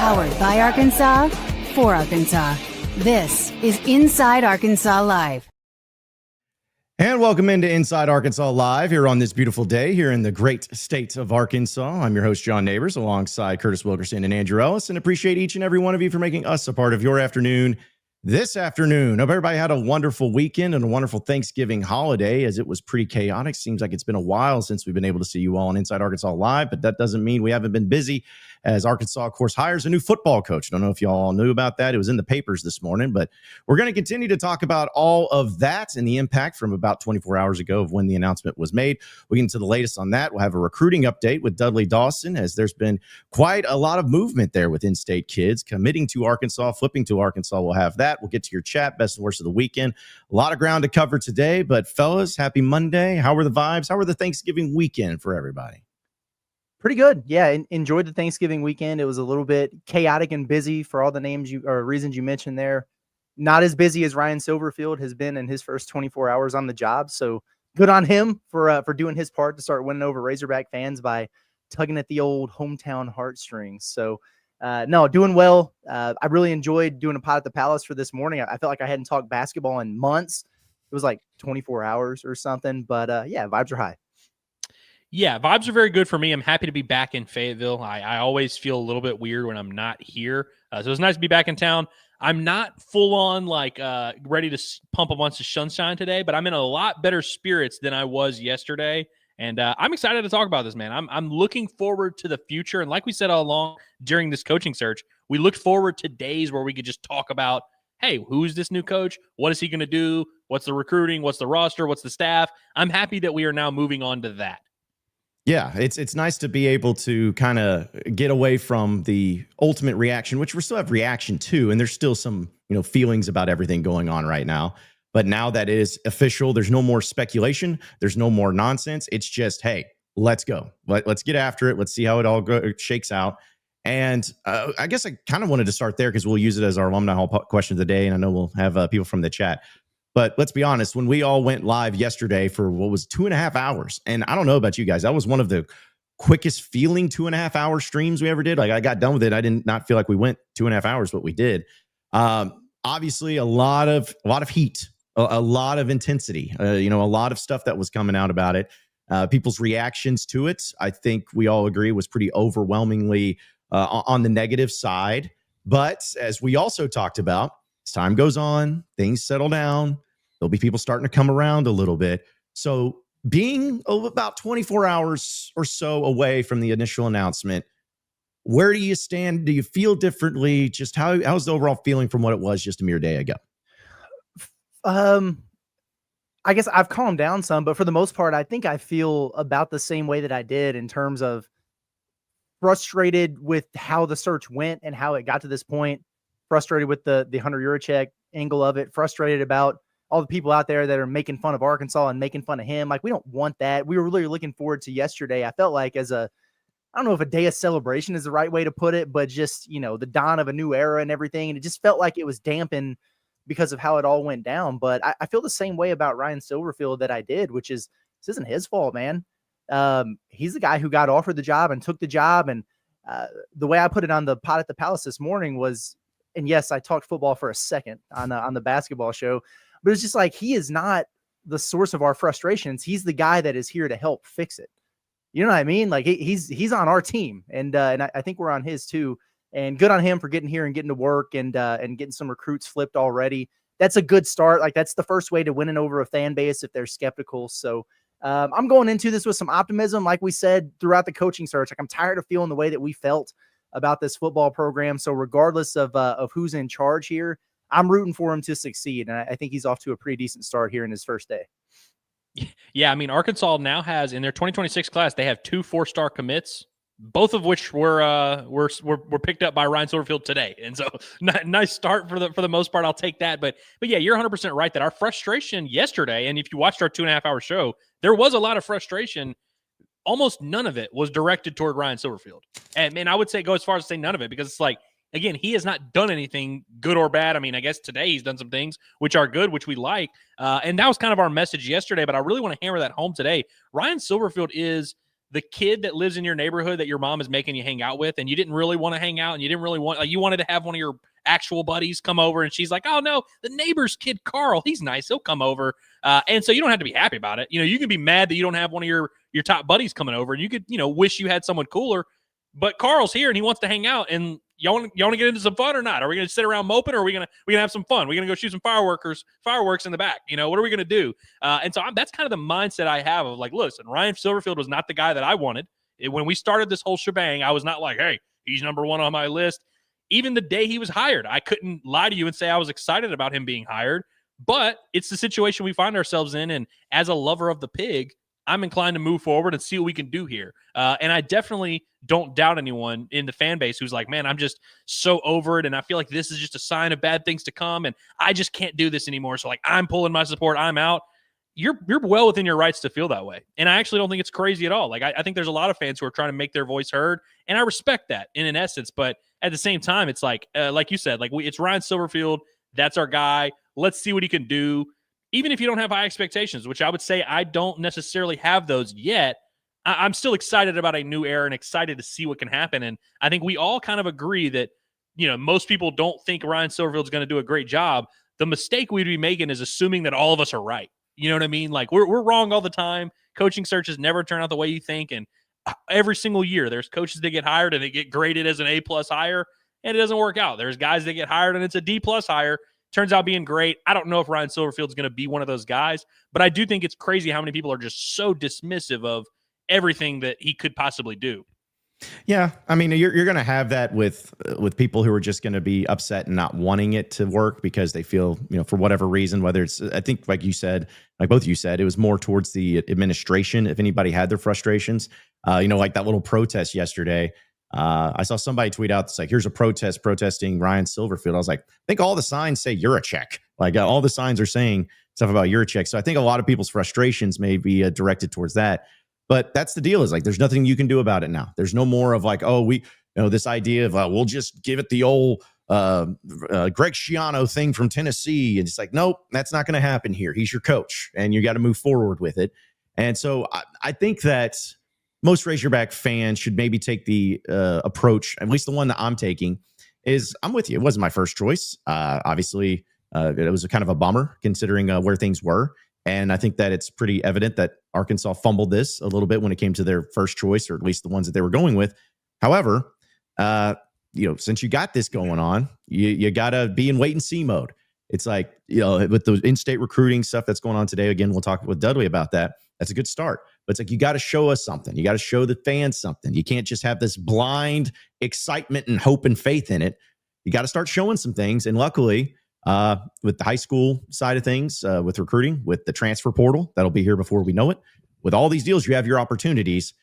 Powered by Arkansas, for Arkansas. This is Inside Arkansas Live. And welcome into Inside Arkansas Live here on this beautiful day here in the great state of Arkansas. I'm your host, John Neighbors, alongside Curtis Wilkerson and Andrew Ellis, and appreciate each and every one of you for making us a part of your afternoon this afternoon. Hope everybody had a wonderful weekend and a wonderful Thanksgiving holiday, as it was pretty chaotic. Seems like it's been a while since we've been able to see you all on Inside Arkansas Live, but that doesn't mean we haven't been busy, as Arkansas, of course, hires a new football coach. I don't know if you all knew about that. It was in the papers this morning, but we're going to continue to talk about all of that and the impact from about 24 hours ago of when the announcement was made. We'll get into the latest on that. We'll have a recruiting update with Dudley Dawson, as there's been quite a lot of movement there with in-state kids committing to Arkansas, flipping to Arkansas. We'll have that. We'll get to your chat, best and worst of the weekend. A lot of ground to cover today, but fellas, happy Monday. How were the vibes? How were the Thanksgiving weekend for everybody? Pretty good. Yeah, enjoyed the Thanksgiving weekend. It was a little bit chaotic and busy for all the names or reasons you mentioned there. Not as busy as Ryan Silverfield has been in his first 24 hours on the job. So good on him for doing his part to start winning over Razorback fans by tugging at the old hometown heartstrings. So no, doing well. I really enjoyed doing a pot at the Palace for this morning. I felt like I hadn't talked basketball in months. It was like 24 hours or something. But yeah, vibes are high. Yeah, vibes are very good for me. I'm happy to be back in Fayetteville. I always feel a little bit weird when I'm not here. So it's nice to be back in town. I'm not full on ready to pump a bunch of sunshine today, but I'm in a lot better spirits than I was yesterday. And I'm excited to talk about this, man. I'm looking forward to the future. And like we said all along during this coaching search, we looked forward to days where we could just talk about, hey, who's this new coach? What is he going to do? What's the recruiting? What's the roster? What's the staff? I'm happy that we are now moving on to that. Yeah, it's nice to be able to kind of get away from the ultimate reaction, which we still have reaction to, and there's still some feelings about everything going on right now. But now that it is official, there's no more speculation, there's no more nonsense. It's just, hey, let's go, let's get after it, let's see how it all shakes out. And I guess I kind of wanted to start there because we'll use it as our Alumni Hall question of the day, and I know we'll have people from the chat. But let's be honest, when we all went live yesterday for what was 2.5 hours, and I don't know about you guys, that was one of the quickest feeling 2.5 hour streams we ever did. Like, I got done with it. I did not feel like we went 2.5 hours, but we did. Obviously, a lot of heat, a lot of intensity, a lot of stuff that was coming out about it. People's reactions to it, I think we all agree, was pretty overwhelmingly on the negative side. But as we also talked about, as time goes on, things settle down. There'll be people starting to come around a little bit. So being about 24 hours or so away from the initial announcement, where do you stand? Do you feel differently? Just how's the overall feeling from what it was just a mere day ago? I guess I've calmed down some, but for the most part, I think I feel about the same way that I did in terms of frustrated with how the search went and how it got to this point. Frustrated with the Hunter Yurachek angle of it, frustrated about all the people out there that are making fun of Arkansas and making fun of him. Like, we don't want that. We were really looking forward to yesterday. I felt like I don't know if a day of celebration is the right way to put it, but just, the dawn of a new era and everything. And it just felt like it was dampened because of how it all went down. But I feel the same way about Ryan Silverfield that I did, which is, this isn't his fault, man. He's the guy who got offered the job and took the job. And the way I put it on the pot at the Palace this morning was, and yes, I talked football for a second on the basketball show, but it's just like, he is not the source of our frustrations. He's the guy that is here to help fix it. You know what I mean? Like, he's on our team, and I think we're on his too. And good on him for getting here and getting to work and getting some recruits flipped already. That's a good start. Like, that's the first way to winning over a fan base if they're skeptical. So I'm going into this with some optimism. Like we said throughout the coaching search, like, I'm tired of feeling the way that we felt about this football program. So regardless of who's in charge here, I'm rooting for him to succeed. And I think he's off to a pretty decent start here in his first day. Yeah, I mean, Arkansas now has, in their 2026 class, they have 2 4-star commits, both of which were picked up by Ryan Silverfield today. And so nice start for the most part. I'll take that. But yeah, you're 100% right that our frustration yesterday, and if you watched our 2.5 hour show, there was a lot of frustration. Almost none of it was directed toward Ryan Silverfield. And I would say go as far as to say none of it, because it's like, again, he has not done anything good or bad. I mean, I guess today he's done some things which are good, which we like. And that was kind of our message yesterday, but I really want to hammer that home today. Ryan Silverfield is the kid that lives in your neighborhood that your mom is making you hang out with, and you didn't really want to hang out, and you didn't really want, like, you wanted to have one of your actual buddies come over, and she's like, oh no, the neighbor's kid Carl, he's nice, he'll come over. And so you don't have to be happy about it. You can be mad that you don't have one of your top buddies coming over, and you could, wish you had someone cooler. But Carl's here and he wants to hang out, and y'all want to get into some fun or not? Are we going to sit around moping, or are we going to have some fun? We're going to go shoot some fireworks in the back. What are we going to do? And so that's kind of the mindset I have of like, listen, Ryan Silverfield was not the guy that I wanted. When we started this whole shebang, I was not like, hey, he's number one on my list. Even the day he was hired, I couldn't lie to you and say I was excited about him being hired. But it's the situation we find ourselves in. And as a lover of the pig, I'm inclined to move forward and see what we can do here. And I definitely don't doubt anyone in the fan base who's like, man, I'm just so over it. And I feel like this is just a sign of bad things to come. And I just can't do this anymore. So like, I'm pulling my support. I'm out. You're well within your rights to feel that way. And I actually don't think it's crazy at all. Like, I think there's a lot of fans who are trying to make their voice heard. And I respect that in an essence. But at the same time, it's like you said, like it's Ryan Silverfield. That's our guy. Let's see what he can do. Even if you don't have high expectations, which I would say I don't necessarily have those yet, I'm still excited about a new era and excited to see what can happen. And I think we all kind of agree that, most people don't think Ryan Silverfield's going to do a great job. The mistake we'd be making is assuming that all of us are right. You know what I mean? Like we're wrong all the time. Coaching searches never turn out the way you think. And every single year there's coaches that get hired and they get graded as an A+ hire and it doesn't work out. There's guys that get hired and it's a D+ hire. Turns out being great. I don't know if Ryan Silverfield's going to be one of those guys, but I do think it's crazy how many people are just so dismissive of everything that he could possibly do. Yeah, I mean, you're going to have that with people who are just going to be upset and not wanting it to work because they feel, for whatever reason, whether it's, I think, like you said, like both of you said, it was more towards the administration. If anybody had their frustrations, like that little protest yesterday. I saw somebody tweet out, it's like, here's a protest protesting Ryan Silverfield. I was like, I think all the signs say Yurichek. Like all the signs are saying stuff about Yurichek. So I think a lot of people's frustrations may be directed towards that. But that's the deal, is like, there's nothing you can do about it now. There's no more of like, oh, this idea of we'll just give it the old Greg Schiano thing from Tennessee. And it's like, nope, that's not going to happen here. He's your coach and you got to move forward with it. And so I think that most Razorback fans should maybe take the approach, at least the one that I'm taking, is I'm with you. It wasn't my first choice. Obviously, it was a kind of a bummer considering where things were. And I think that it's pretty evident that Arkansas fumbled this a little bit when it came to their first choice, or at least the ones that they were going with. However, since you got this going on, you got to be in wait and see mode. It's like, with the in-state recruiting stuff that's going on today, again, we'll talk with Dudley about that. That's a good start. But it's like, you got to show us something. You got to show the fans something. You can't just have this blind excitement and hope and faith in it. You got to start showing some things. And luckily, with the high school side of things, with recruiting, with the transfer portal, that'll be here before we know it. With all these deals, you have your opportunities.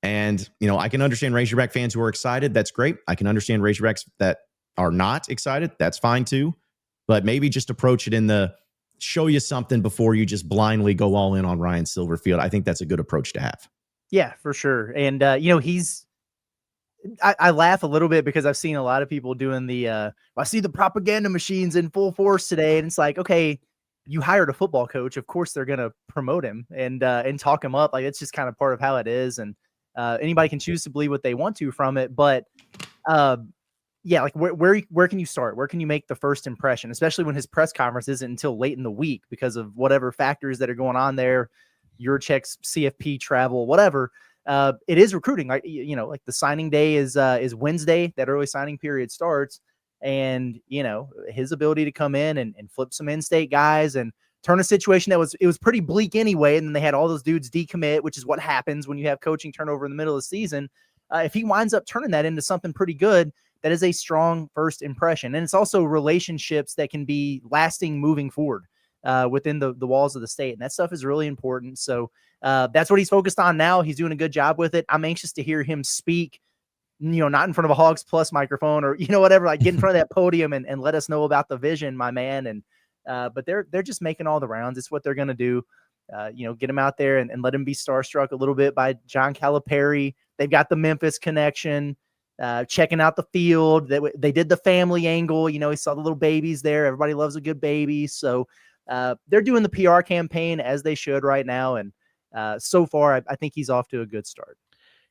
And, I can understand Razorback fans who are excited. That's great. I can understand Razorbacks that are not excited. That's fine too. But maybe just approach it in the show you something before you just blindly go all in on Ryan Silverfield. I think that's a good approach to have. Yeah, for sure. And, I laugh a little bit because I've seen a lot of people doing I see the propaganda machines in full force today. And it's like, okay, you hired a football coach. Of course, they're going to promote him and talk him up. Like, it's just kind of part of how it is. And anybody can choose to believe what they want to from it. But yeah, like where can you start? Where can you make the first impression, especially when his press conference isn't until late in the week because of whatever factors that are going on there, your checks, CFP travel, whatever. It is recruiting. Like, like the signing day is Wednesday. That early signing period starts, and his ability to come in and flip some in-state guys and turn a situation that was pretty bleak anyway. And then they had all those dudes decommit, which is what happens when you have coaching turnover in the middle of the season. If he winds up turning that into something pretty good, that is a strong first impression. And it's also relationships that can be lasting moving forward within the walls of the state. And that stuff is really important. So that's what he's focused on now. He's doing a good job with it. I'm anxious to hear him speak, not in front of a Hogs Plus microphone or, whatever, like get in front of that podium and let us know about the vision, my man. And but they're just making all the rounds. It's what they're going to do. Get him out there and let him be starstruck a little bit by John Calipari. They've got the Memphis connection. Checking out the field. They did the family angle. He saw the little babies there. Everybody loves a good baby. So they're doing the PR campaign as they should right now. And so far, I think he's off to a good start.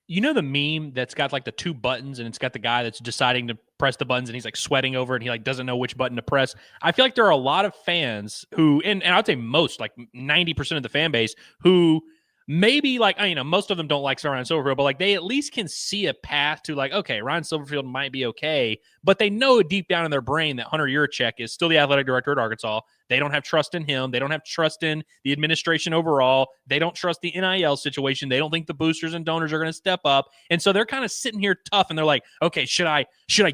You know the meme that's got like the two buttons and it's got the guy that's deciding to press the buttons and he's like sweating over it and he like doesn't know which button to press. I feel like there are a lot of fans who, and I'd say most, like 90% of the fan base, who maybe like, most of them don't like Ryan Silverfield, but like they at least can see a path to like, okay, Ryan Silverfield might be okay, but they know deep down in their brain that Hunter Yurachek is still the athletic director at Arkansas. They don't have trust in him. They don't have trust in the administration overall. They don't trust the NIL situation. They don't think the boosters and donors are going to step up. And so they're kind of sitting here tough and they're like, okay, should I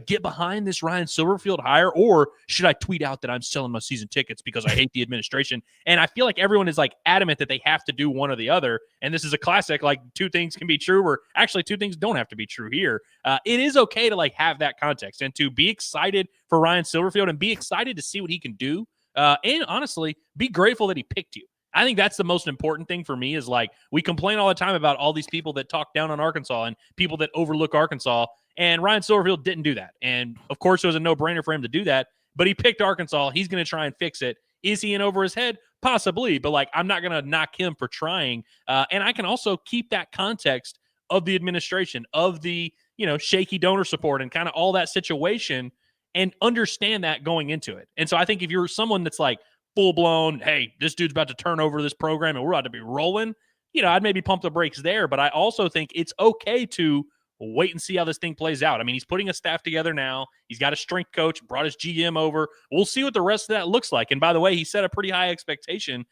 get behind this Ryan Silverfield hire, or should I tweet out that I'm selling my season tickets because I hate the administration? And I feel like everyone is like adamant that they have to do one or the other. And this is a classic, like two things can be true, or actually two things don't have to be true here. It is okay to like have that context and to be excited for Ryan Silverfield and be excited to see what he can do. And honestly, be grateful that he picked you. I think that's the most important thing for me is like, we complain all the time about all these people that talk down on Arkansas and people that overlook Arkansas. And Ryan Silverfield didn't do that. And of course, it was a no-brainer for him to do that, but he picked Arkansas. He's going to try and fix it. Is he in over his head? Possibly, but like, I'm not going to knock him for trying. And I can also keep that context of the administration, of the, shaky donor support and kind of all that situation, and understand that going into it. And so I think if you're someone that's like full blown, hey, this dude's about to turn over this program and we're about to be rolling, I'd maybe pump the brakes there. But I also think it's okay to wait and see how this thing plays out. I mean, he's putting a staff together now. He's got a strength coach, brought his GM over. We'll see what the rest of that looks like. And by the way, he set a pretty high expectation.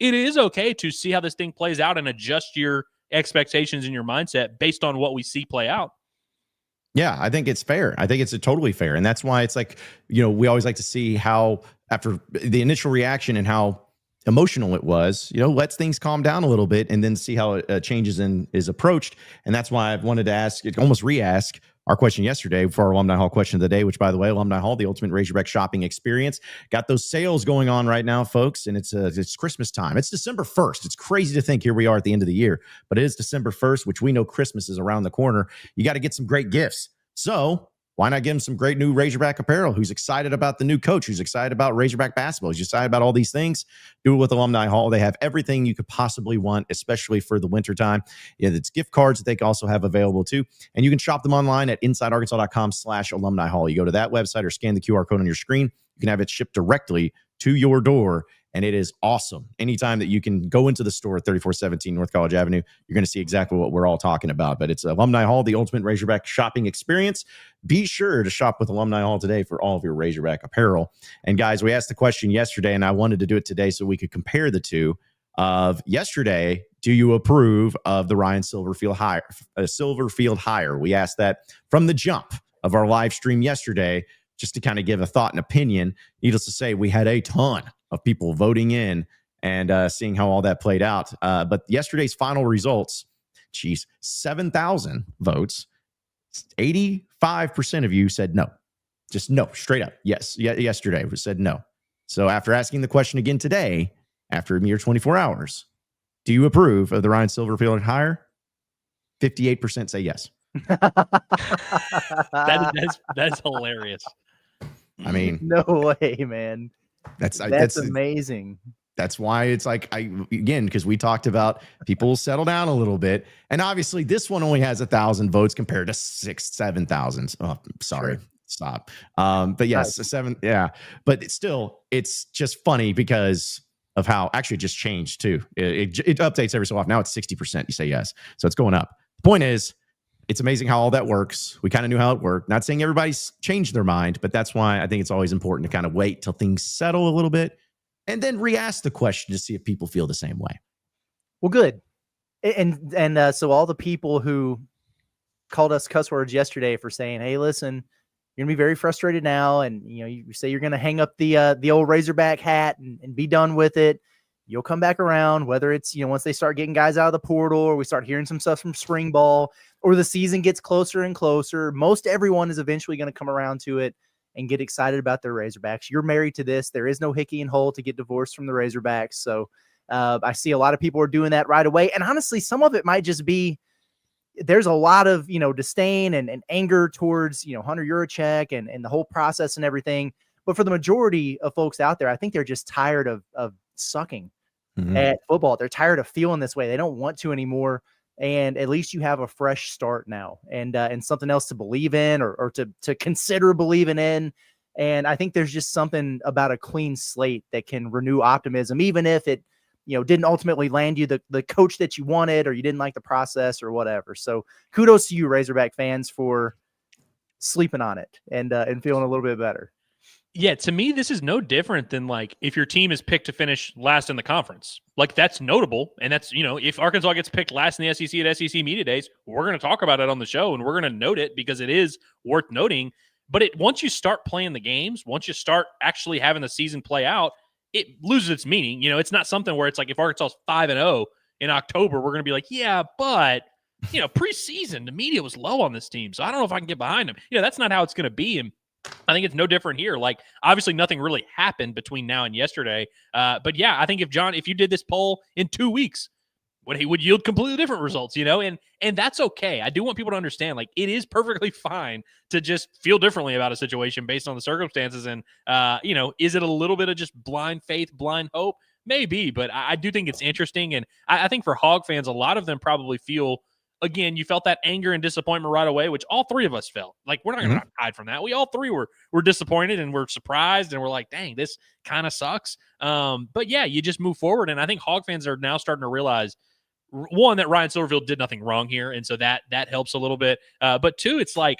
It is okay to see how this thing plays out and adjust your expectations and your mindset based on what we see play out. Yeah, I think it's fair. I think it's totally fair. And that's why it's like, we always like to see how, after the initial reaction and how emotional it was, lets things calm down a little bit and then see how it changes and is approached. And that's why I've wanted to ask, almost re-ask our question yesterday for our Alumni Hall question of the day, which, by the way, Alumni Hall, the ultimate Razorback shopping experience, got those sales going on right now, folks. And it's Christmas time. It's December 1st. It's crazy to think here we are at the end of the year, but it is December 1st, which we know Christmas is around the corner. You got to get some great gifts. So why not give him some great new Razorback apparel? Who's excited about the new coach? Who's excited about Razorback basketball? Who's excited about all these things? Do it with Alumni Hall. They have everything you could possibly want, especially for the wintertime. It's gift cards that they also have available too. And you can shop them online at insidearkansas.com/alumni hall. You go to that website or scan the QR code on your screen. You can have it shipped directly to your door. And it is awesome. Anytime that you can go into the store at 3417 North College Avenue, you're going to see exactly what we're all talking about. But it's Alumni Hall, the ultimate Razorback shopping experience. Be sure to shop with Alumni Hall today for all of your Razorback apparel. And guys, we asked the question yesterday, and I wanted to do it today so we could compare the two. Of yesterday, do you approve of the Ryan Silverfield hire? We asked that from the jump of our live stream yesterday, just to kind of give a thought and opinion. Needless to say, we had a ton of people voting in and seeing how all that played out. But yesterday's final results, 7,000 votes. 85% of you said no. Just no, straight up. Yes. Yesterday we said no. So after asking the question again today, after a mere 24 hours, do you approve of the Ryan Silverfield hire? 58% say yes. That's hilarious. I mean, no way, man. That's amazing. That's why it's like, because we talked about people will settle down a little bit. And obviously this one only has 1,000 votes compared to 7,000. Oh, sorry. Sure. Stop. But yes, nice. 7. Yeah. But it's just funny because of how actually it just changed too. It updates every so often. Now it's 60%. You say yes. So it's going up. The point is, it's amazing how all that works. We kind of knew how it worked. Not saying everybody's changed their mind, but that's why I think it's always important to kind of wait till things settle a little bit and then re-ask the question to see if people feel the same way. Well, good. And so all the people who called us cuss words yesterday for saying, hey, listen, you're gonna be very frustrated now. And, you say you're going to hang up the old Razorback hat and be done with it. You'll come back around, whether it's, once they start getting guys out of the portal or we start hearing some stuff from spring ball or the season gets closer and closer. Most everyone is eventually going to come around to it and get excited about their Razorbacks. You're married to this. There is no Hickey and Hull to get divorced from the Razorbacks. So I see a lot of people are doing that right away. And honestly, some of it might just be, there's a lot of, disdain and anger towards, Hunter Yurachek and the whole process and everything. But for the majority of folks out there, I think they're just tired of sucking at football. They're tired of feeling this way. They don't want to anymore. and at least you have a fresh start now, and something else to believe in, or to consider believing in. And I think there's just something about a clean slate that can renew optimism, even if it, didn't ultimately land you the coach that you wanted, or you didn't like the process or whatever. So kudos to you, Razorback fans, for sleeping on it and feeling a little bit better. Yeah, to me, this is no different than like if your team is picked to finish last in the conference. Like, that's notable. And that's, if Arkansas gets picked last in the SEC at SEC Media Days, we're going to talk about it on the show, and we're going to note it because it is worth noting. But once you start playing the games, once you start actually having the season play out, it loses its meaning. It's not something where it's like if Arkansas is 5-0 in October, we're going to be like, yeah, but preseason, the media was low on this team, so I don't know if I can get behind them. That's not how it's going to be. And I think it's no different here. Like, obviously nothing really happened between now and yesterday. But yeah, I think if you did this poll in 2 weeks, he would yield completely different results, and that's okay. I do want people to understand, like, it is perfectly fine to just feel differently about a situation based on the circumstances. And, is it a little bit of just blind faith, blind hope? Maybe, but I do think it's interesting. And I think for Hog fans, a lot of them probably feel, again, you felt that anger and disappointment right away, which all three of us felt. Like, we're not going to hide from that. We all three were disappointed, and we're surprised, and we're like, dang, this kind of sucks. But yeah, you just move forward. And I think Hog fans are now starting to realize, one, that Ryan Silverfield did nothing wrong here, and so that helps a little bit. But two, it's like,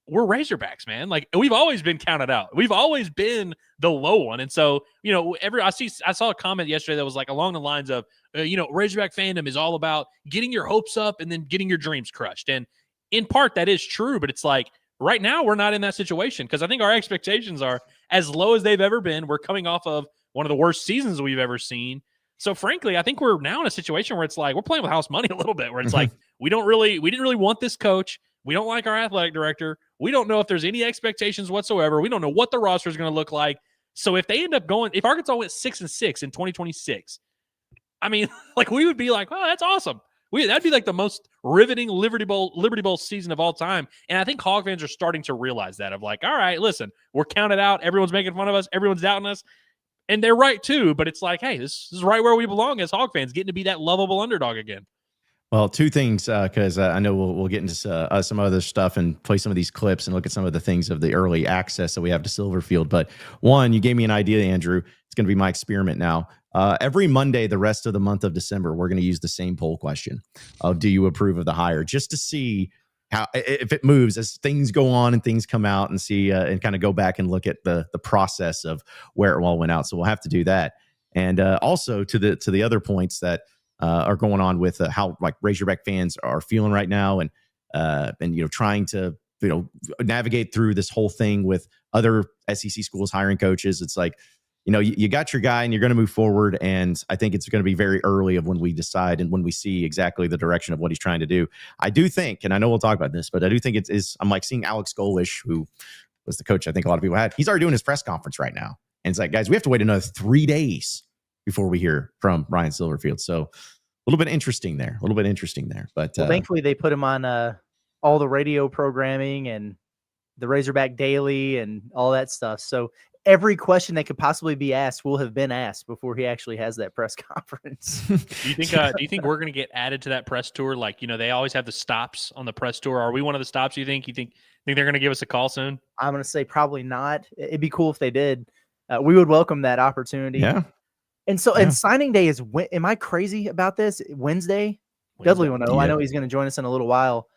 we're Razorbacks, man. Like, we've always been counted out. We've always been the low one. And so, I saw a comment yesterday that was like along the lines of, Razorback fandom is all about getting your hopes up and then getting your dreams crushed. And in part, that is true, but it's like, right now, we're not in that situation, because I think our expectations are as low as they've ever been. We're coming off of one of the worst seasons we've ever seen. So frankly, I think we're now in a situation where it's like, we're playing with house money a little bit, where it's like, we didn't really want this coach. We don't like our athletic director. We don't know if there's any expectations whatsoever. We don't know what the roster is going to look like. So if they end up if Arkansas went 6-6 in 2026, I mean, like, we would be like, oh, that's awesome. That'd be like the most riveting Liberty Bowl season of all time. And I think Hog fans are starting to realize that, of like, all right, listen, we're counted out. Everyone's making fun of us. Everyone's doubting us. And they're right too. But it's like, hey, this is right where we belong as Hog fans, getting to be that lovable underdog again. Well, two things, because I know we'll get into some other stuff and play some of these clips and look at some of the things of the early access that we have to Silverfield. But one, you gave me an idea, Andrew. It's going to be my experiment now. Every Monday, the rest of the month of December, we're going to use the same poll question of, do you approve of the hire? Just to see how, if it moves as things go on and things come out, and see and kind of go back and look at the process of where it all went out. So we'll have to do that. And also to the other points that are going on with how, like, Razorback fans are feeling right now, and trying to navigate through this whole thing with other SEC schools hiring coaches. It's like, you got your guy and you're going to move forward. And I think it's going to be very early of when we decide and when we see exactly the direction of what he's trying to do. I do think, and I know we'll talk about this, but I do think I'm like seeing Alex Golish, who was the coach I think a lot of people had. He's already doing his press conference right now. And it's like, guys, we have to wait another 3 days before we hear from Ryan Silverfield. So a little bit interesting there. But thankfully they put him on all the radio programming and the Razorback Daily and all that stuff. So every question that could possibly be asked will have been asked before he actually has that press conference. Do you think we're going to get added to that press tour? Like, they always have the stops on the press tour. Are we one of the stops? You think they're going to give us a call soon? I'm going to say probably not. It'd be cool if they did. We would welcome that opportunity. Yeah. And so, and signing day is, am I crazy about this? Wednesday? Dudley will know. Yeah. I know he's going to join us in a little while.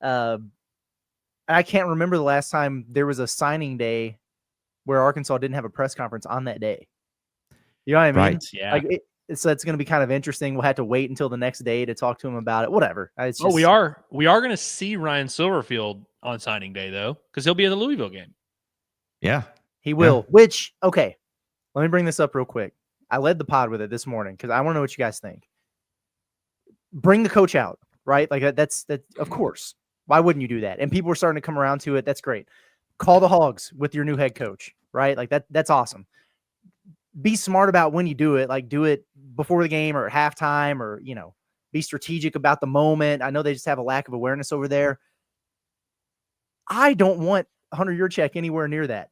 I can't remember the last time there was a signing day where Arkansas didn't have a press conference on that day. You know what I mean? Right. Yeah. Like, so it's going to be kind of interesting. We'll have to wait until the next day to talk to him about it. Whatever. It's just, we are going to see Ryan Silverfield on signing day, though, because he'll be at the Louisville game. Yeah. He will. Yeah. Which, okay, let me bring this up real quick. I led the pod with it this morning because I want to know what you guys think. Bring the coach out, right? Like that's of course. Why wouldn't you do that? And people are starting to come around to it. That's great. Call the Hogs with your new head coach, right? Like that's awesome. Be smart about when you do it. Like do it before the game or at halftime, or be strategic about the moment. I know they just have a lack of awareness over there. I don't want Hunter Yurchek anywhere near that.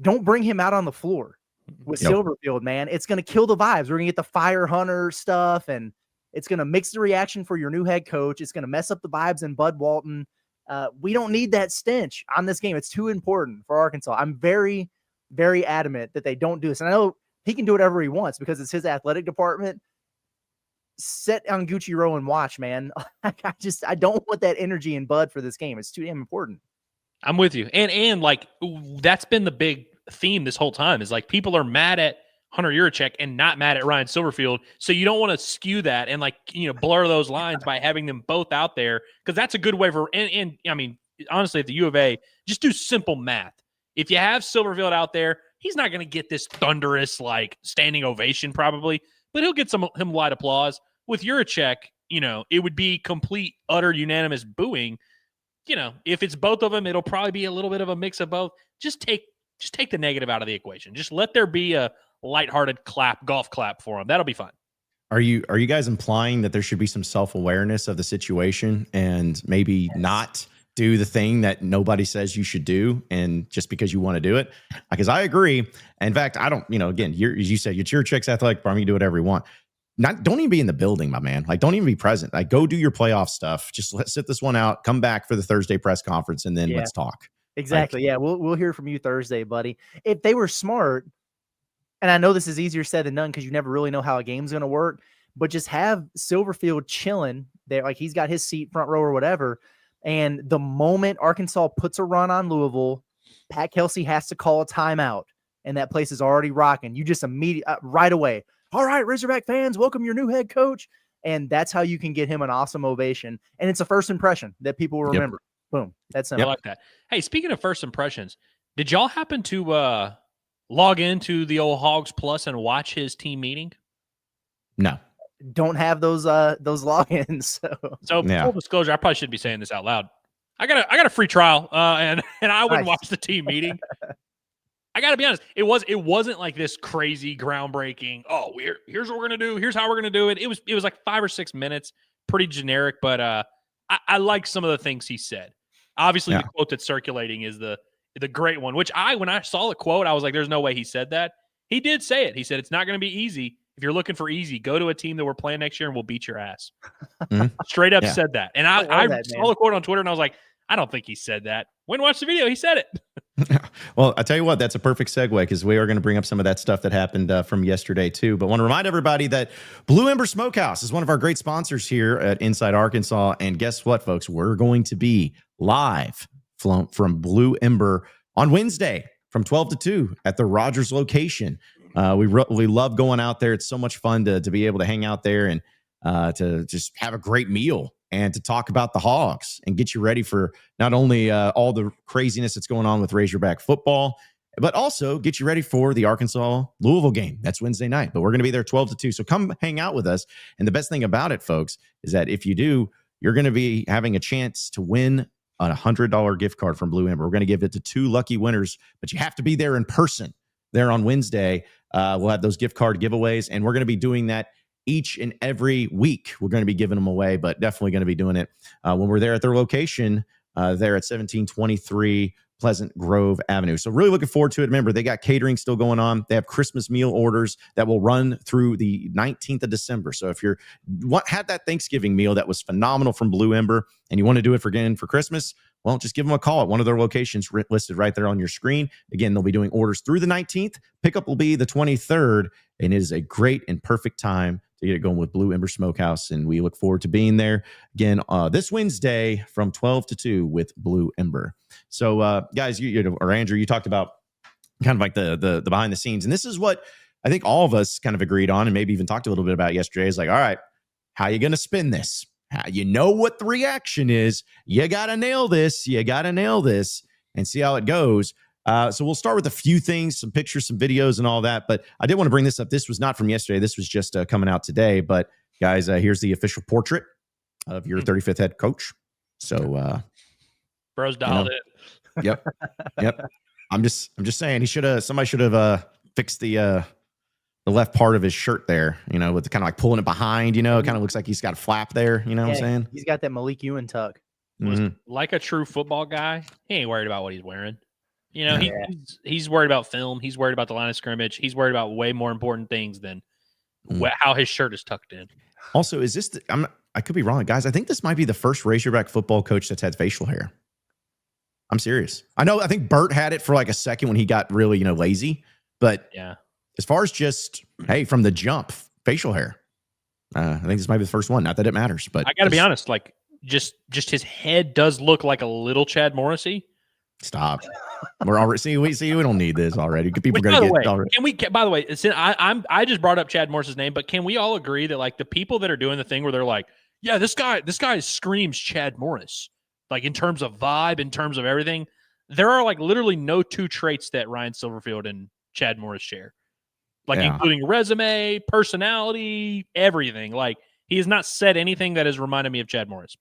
Don't bring him out on the floor with Silverfield, man. It's going to kill the vibes. We're going to get the Fire Hunter stuff, and It's going to mix the reaction for your new head coach. It's going to mess up the vibes in Bud Walton. We don't need that stench on this game. It's too important for Arkansas. I'm very, very adamant that they don't do this. And I know he can do whatever he wants because it's his athletic department. Sit on Gucci row and watch, man. I don't want that energy in Bud for this game. It's too damn important. I'm with you. And like, that's been the big theme this whole time is like people are mad at Hunter Yurachek and not mad at Ryan Silverfield. So you don't want to skew that and like, blur those lines by having them both out there. Cause that's a good way for, and I mean, honestly, at the U of A, just do simple math. If you have Silverfield out there, he's not going to get this thunderous, like standing ovation probably, but he'll get him light applause. With Yurachek, it would be complete, utter unanimous booing. If it's both of them, it'll probably be a little bit of a mix of both. Just take the negative out of the equation. Just let there be a lighthearted golf clap for him. That'll be fun. Are you guys implying that there should be some self-awareness of the situation and maybe not do the thing that nobody says you should do and just because you want to do it? Because I agree. In fact, I don't, again, as you said, it's Yurachek's athletic department. You do whatever you want. Don't even be in the building, my man. Like, don't even be present. Like, go do your playoff stuff. Just sit this one out. Come back for the Thursday press conference, and then let's talk. Exactly. Yeah, we'll hear from you Thursday, buddy. If they were smart, and I know this is easier said than done because you never really know how a game's going to work, but just have Silverfield chilling there, like he's got his seat front row or whatever. And the moment Arkansas puts a run on Louisville, Pat Kelsey has to call a timeout, and that place is already rocking. You just right away. All right, Razorback fans, welcome your new head coach. And that's how you can get him an awesome ovation. And it's a first impression that people will remember. Yep. Boom. That's simple. I like that. Hey, speaking of first impressions, did y'all happen to log into the old Hogs Plus and watch his team meeting? No. Don't have those logins. So full disclosure, I probably shouldn't be saying this out loud. I got a free trial, and I wouldn't watch the team meeting. I got to be honest. It wasn't like this crazy groundbreaking. Oh, here's what we're gonna do. Here's how we're gonna do it. It was like 5 or 6 minutes, pretty generic. But I like some of the things he said. Obviously, the quote that's circulating is the great one. Which when I saw the quote, I was like, "There's no way he said that." He did say it. He said it's not going to be easy. If you're looking for easy, go to a team that we're playing next year and we'll beat your ass. Straight up said that. And I saw the quote on Twitter and I was like, I don't think he said that. When watch the video, he said it. Well, I tell you what, that's a perfect segue because we are going to bring up some of that stuff that happened from yesterday too. But want to remind everybody that Blue Ember Smokehouse is one of our great sponsors here at Inside Arkansas. And guess what, folks? We're going to be live from Blue Ember on Wednesday from 12 to 2 at the Rogers location. We love going out there. It's so much fun to be able to hang out there and to just have a great meal and to talk about the Hogs and get you ready for not only all the craziness that's going on with Razorback football, but also get you ready for the Arkansas-Louisville game. That's Wednesday night, but we're going to be there 12 to 2. So come hang out with us. And the best thing about it, folks, is that if you do, you're going to be having a chance to win a $100 gift card from Blue Ember. We're going to give it to 2 lucky winners, but you have to be there in person there on Wednesday. We'll have those gift card giveaways, and we're going to be doing that each and every week. We're going to be giving them away, but definitely going to be doing it when we're there at their location there at 1723 Pleasant Grove Avenue. So really looking forward to it. Remember, they got catering still going on. They have Christmas meal orders that will run through the 19th of December. So if had that Thanksgiving meal that was phenomenal from Blue Ember and you want to do it for Christmas, well, just give them a call at one of their locations listed right there on your screen. Again, they'll be doing orders through the 19th. Pickup will be the 23rd, and it is a great and perfect time to get it going with Blue Ember Smokehouse. And we look forward to being there again this Wednesday from 12 to 2 with Blue Ember. So, guys, or Andrew, you talked about kind of like the behind the scenes. And this is what I think all of us kind of agreed on and maybe even talked a little bit about yesterday is like, all right, how are you going to spin this? You know what the reaction is. You got to nail this. You got to nail this and see how it goes. So we'll start with a few things, some pictures, some videos and all that. But I did want to bring this up. This was not from yesterday. This was just coming out today. But guys, here's the official portrait of your 35th head coach. So bro's dialed in. Yep. I'm just saying somebody should have fixed the left part of his shirt there, with the kind of like pulling it behind, it kind of looks like he's got a flap there. You know what I'm saying? He's got that Malik Ewan tuck. Like a true football guy, he ain't worried about what he's wearing. He's worried about film. He's worried about the line of scrimmage. He's worried about way more important things than how his shirt is tucked in. Also, is this? I could be wrong, guys. I think this might be the first Razorback football coach that's had facial hair. I'm serious. I think Bert had it for like a second when he got really, lazy. But Yeah, as far as just, hey, from the jump, facial hair, I think this might be the first one. Not that it matters, but I got to be honest. Like, just his head does look like a little Chad Morrissey. Stop. We're already we don't need this already. People Which, are by gonna the get way, already. can we? By the way, I just brought up Chad Morris's name, but can we all agree that like the people that are doing the thing where they're like, yeah, this guy screams Chad Morris, like in terms of vibe, in terms of everything. There are like literally no two traits that Ryan Silverfield and Chad Morris share, like including resume, personality, everything. Like he has not said anything that has reminded me of Chad Morris.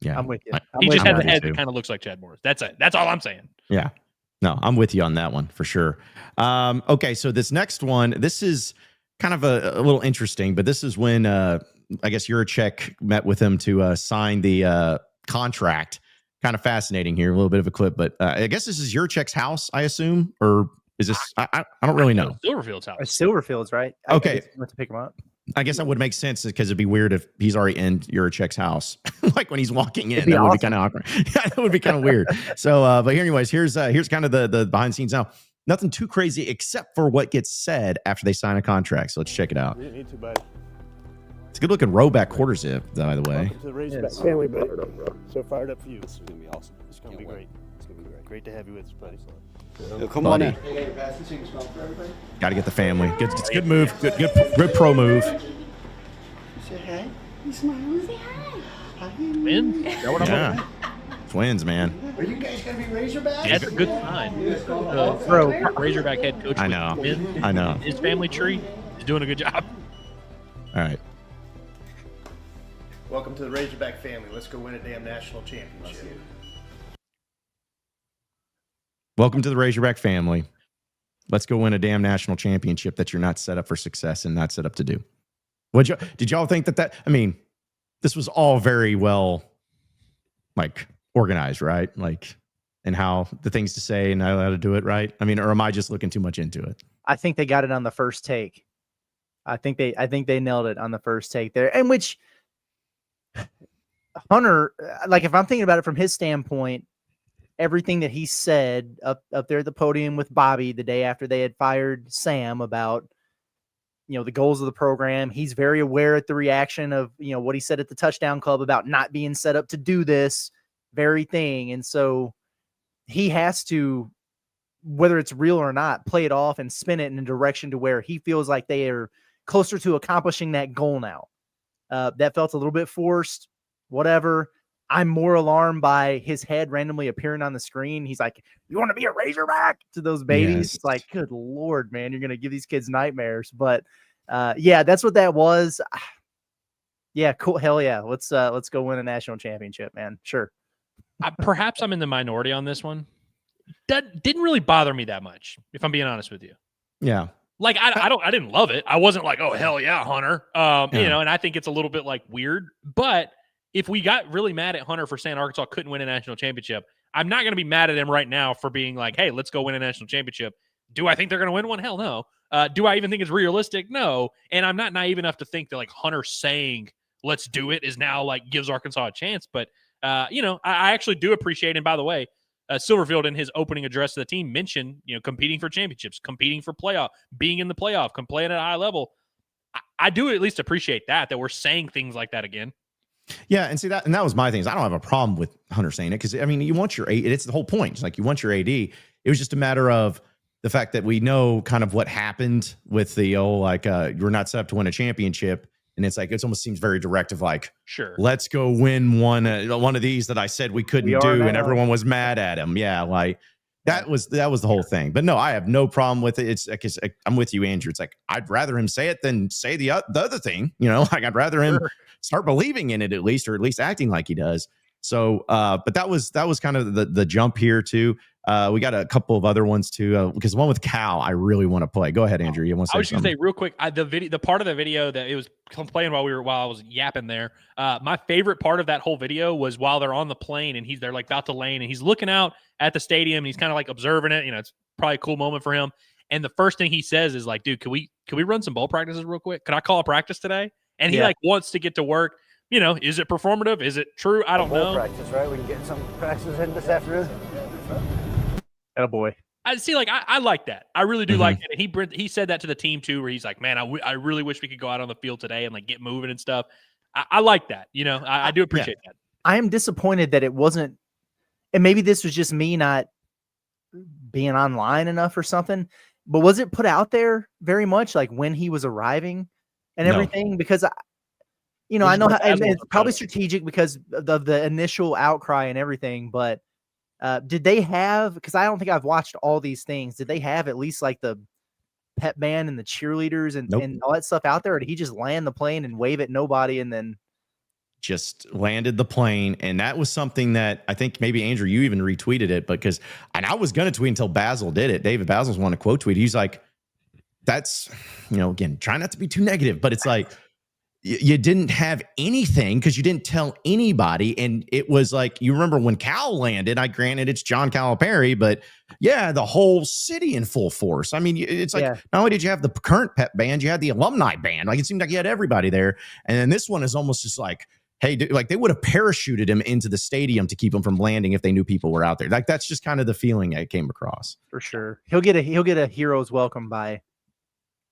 Yeah, I'm with you. He just has a head too. that kind of looks like Chad Morris. That's it. That's all I'm saying. Yeah. No, I'm with you on that one for sure. Okay, so this next one, this is kind of a little interesting, but this is when I guess Juracek met with him to sign the contract. Kind of fascinating here, a little bit of a clip, but I guess this is Juracek's house, I assume, or is this? I don't really know. Silverfield's house. Silverfield's right. Okay. I went to pick him up. I guess that would make sense because it'd be weird if he's already in Juracek's house, like when he's walking in. That would be kind of awkward. Yeah, that would be kind of weird. So, but anyways, here's kind of the behind the scenes now. Nothing too crazy except for what gets said after they sign a contract. So let's check it out. You didn't need to, buddy. It's a good looking row-back quarter zip, by the way. Welcome to the Razorback family, buddy. So fired up for you. This is gonna be awesome. It's gonna be great. It's gonna be great. Great to have you with us, buddy. Come Buddy. on in. Got to get the family. It's a good move. Good pro move. Say hi. You smile. Say hi. Win? Is that what I'm Yeah. Twins, man. Are you guys gonna be Razorbacks? That's a good sign. Bro. Razorback head coach. I know. with Win. I know. His family tree is doing a good job. All right. Welcome to the Razorback family. Let's go win a damn national championship. Welcome to the Razorback family. Let's go win a damn national championship that you're not set up for success and not set up to do. Did y'all think that? I mean, this was all very well, like, organized, right? Like, and how the things to say and how to do it, right? I mean, or am I just looking too much into it? I think they got it on the first take. I think they nailed it on the first take there. And which Hunter, like if I'm thinking about it from his standpoint, everything that he said up there at the podium with Bobby the day after they had fired Sam about, the goals of the program, he's very aware at the reaction of, what he said at the touchdown club about not being set up to do this very thing. And so he has to, whether it's real or not, play it off and spin it in a direction to where he feels like they are closer to accomplishing that goal now. That felt a little bit forced, whatever. I'm more alarmed by his head randomly appearing on the screen. He's like, you want to be a Razorback to those babies? Yes. It's like, good Lord, man, you're going to give these kids nightmares. But yeah, that's what that was. Yeah, cool. Hell yeah. Let's go win a national championship, man. Sure. Perhaps I'm in the minority on this one. That didn't really bother me that much, if I'm being honest with you. Yeah. Like I didn't love it. I wasn't like, oh hell yeah, Hunter. And I think it's a little bit like weird. But if we got really mad at Hunter for saying Arkansas couldn't win a national championship, I'm not going to be mad at him right now for being like, hey, let's go win a national championship. Do I think they're going to win one? Hell no. Do I even think it's realistic? No. And I'm not naive enough to think that like Hunter saying let's do it is now like gives Arkansas a chance. But I actually do appreciate. And by the way, Silverfield in his opening address to the team mentioned, competing for championships, competing for playoff, being in the playoff, playing at a high level. I do at least appreciate that we're saying things like that again. Yeah, and see that was my thing. I don't have a problem with Hunter saying it because I mean, you want your AD. It's the whole point. It's like you want your AD. It was just a matter of the fact that we know kind of what happened with the you're not set up to win a championship, and it's like it almost seems very directive. Like, sure, let's go win one of these that I said we couldn't do, and everyone was mad at him. Yeah, like that was the whole thing. But no, I have no problem with it. It's like I'm with you, Andrew. It's like I'd rather him say it than say the other thing. Like I'd rather him start believing in it at least, or at least acting like he does. So, but that was kind of the jump here too. We got a couple of other ones too, because the one with Cal, I really want to play. Go ahead, Andrew. You want to say I was going to something? say real quick, the part of the video that it was playing while I was yapping there. My favorite part of that whole video was while they're on the plane and they're like about to land and he's looking out at the stadium and he's kind of like observing it. It's probably a cool moment for him. And the first thing he says is like, dude, can we run some ball practices real quick? Could I call a practice today? and he like wants to get to work. You know, is it performative? Is it true? I don't know. Practice, right? We can get some practices in this afternoon. Oh boy. I see. Like I like that. I really do like that. And he said that to the team too, where he's like, "Man, I really wish we could go out on the field today and like get moving and stuff." I like that. You know, I do appreciate that. I am disappointed that it wasn't, and maybe this was just me not being online enough or something. But was it put out there very much, like when he was arriving and everything? Because I know it's probably strategic because of the initial outcry and everything, but. Did they have, because I don't think I've watched all these things, did they have at least like the pep band and the cheerleaders and all that stuff out there? Or did he just land the plane and wave at nobody and then just landed the plane? And that was something that I think maybe Andrew, you even retweeted it, and I was going to tweet until Basil did it. David Basil's one to quote tweet. He's like, that's, again, try not to be too negative, but it's like, you didn't have anything because you didn't tell anybody. And it was like, you remember when Cal landed, granted it's John Calipari, but the whole city in full force. I mean, it's like, not only did you have the current pep band, you had the alumni band. Like it seemed like you had everybody there. And then this one is almost just like, hey, dude, like they would have parachuted him into the stadium to keep him from landing if they knew people were out there. Like that's just kind of the feeling I came across. For sure. He'll get a hero's welcome by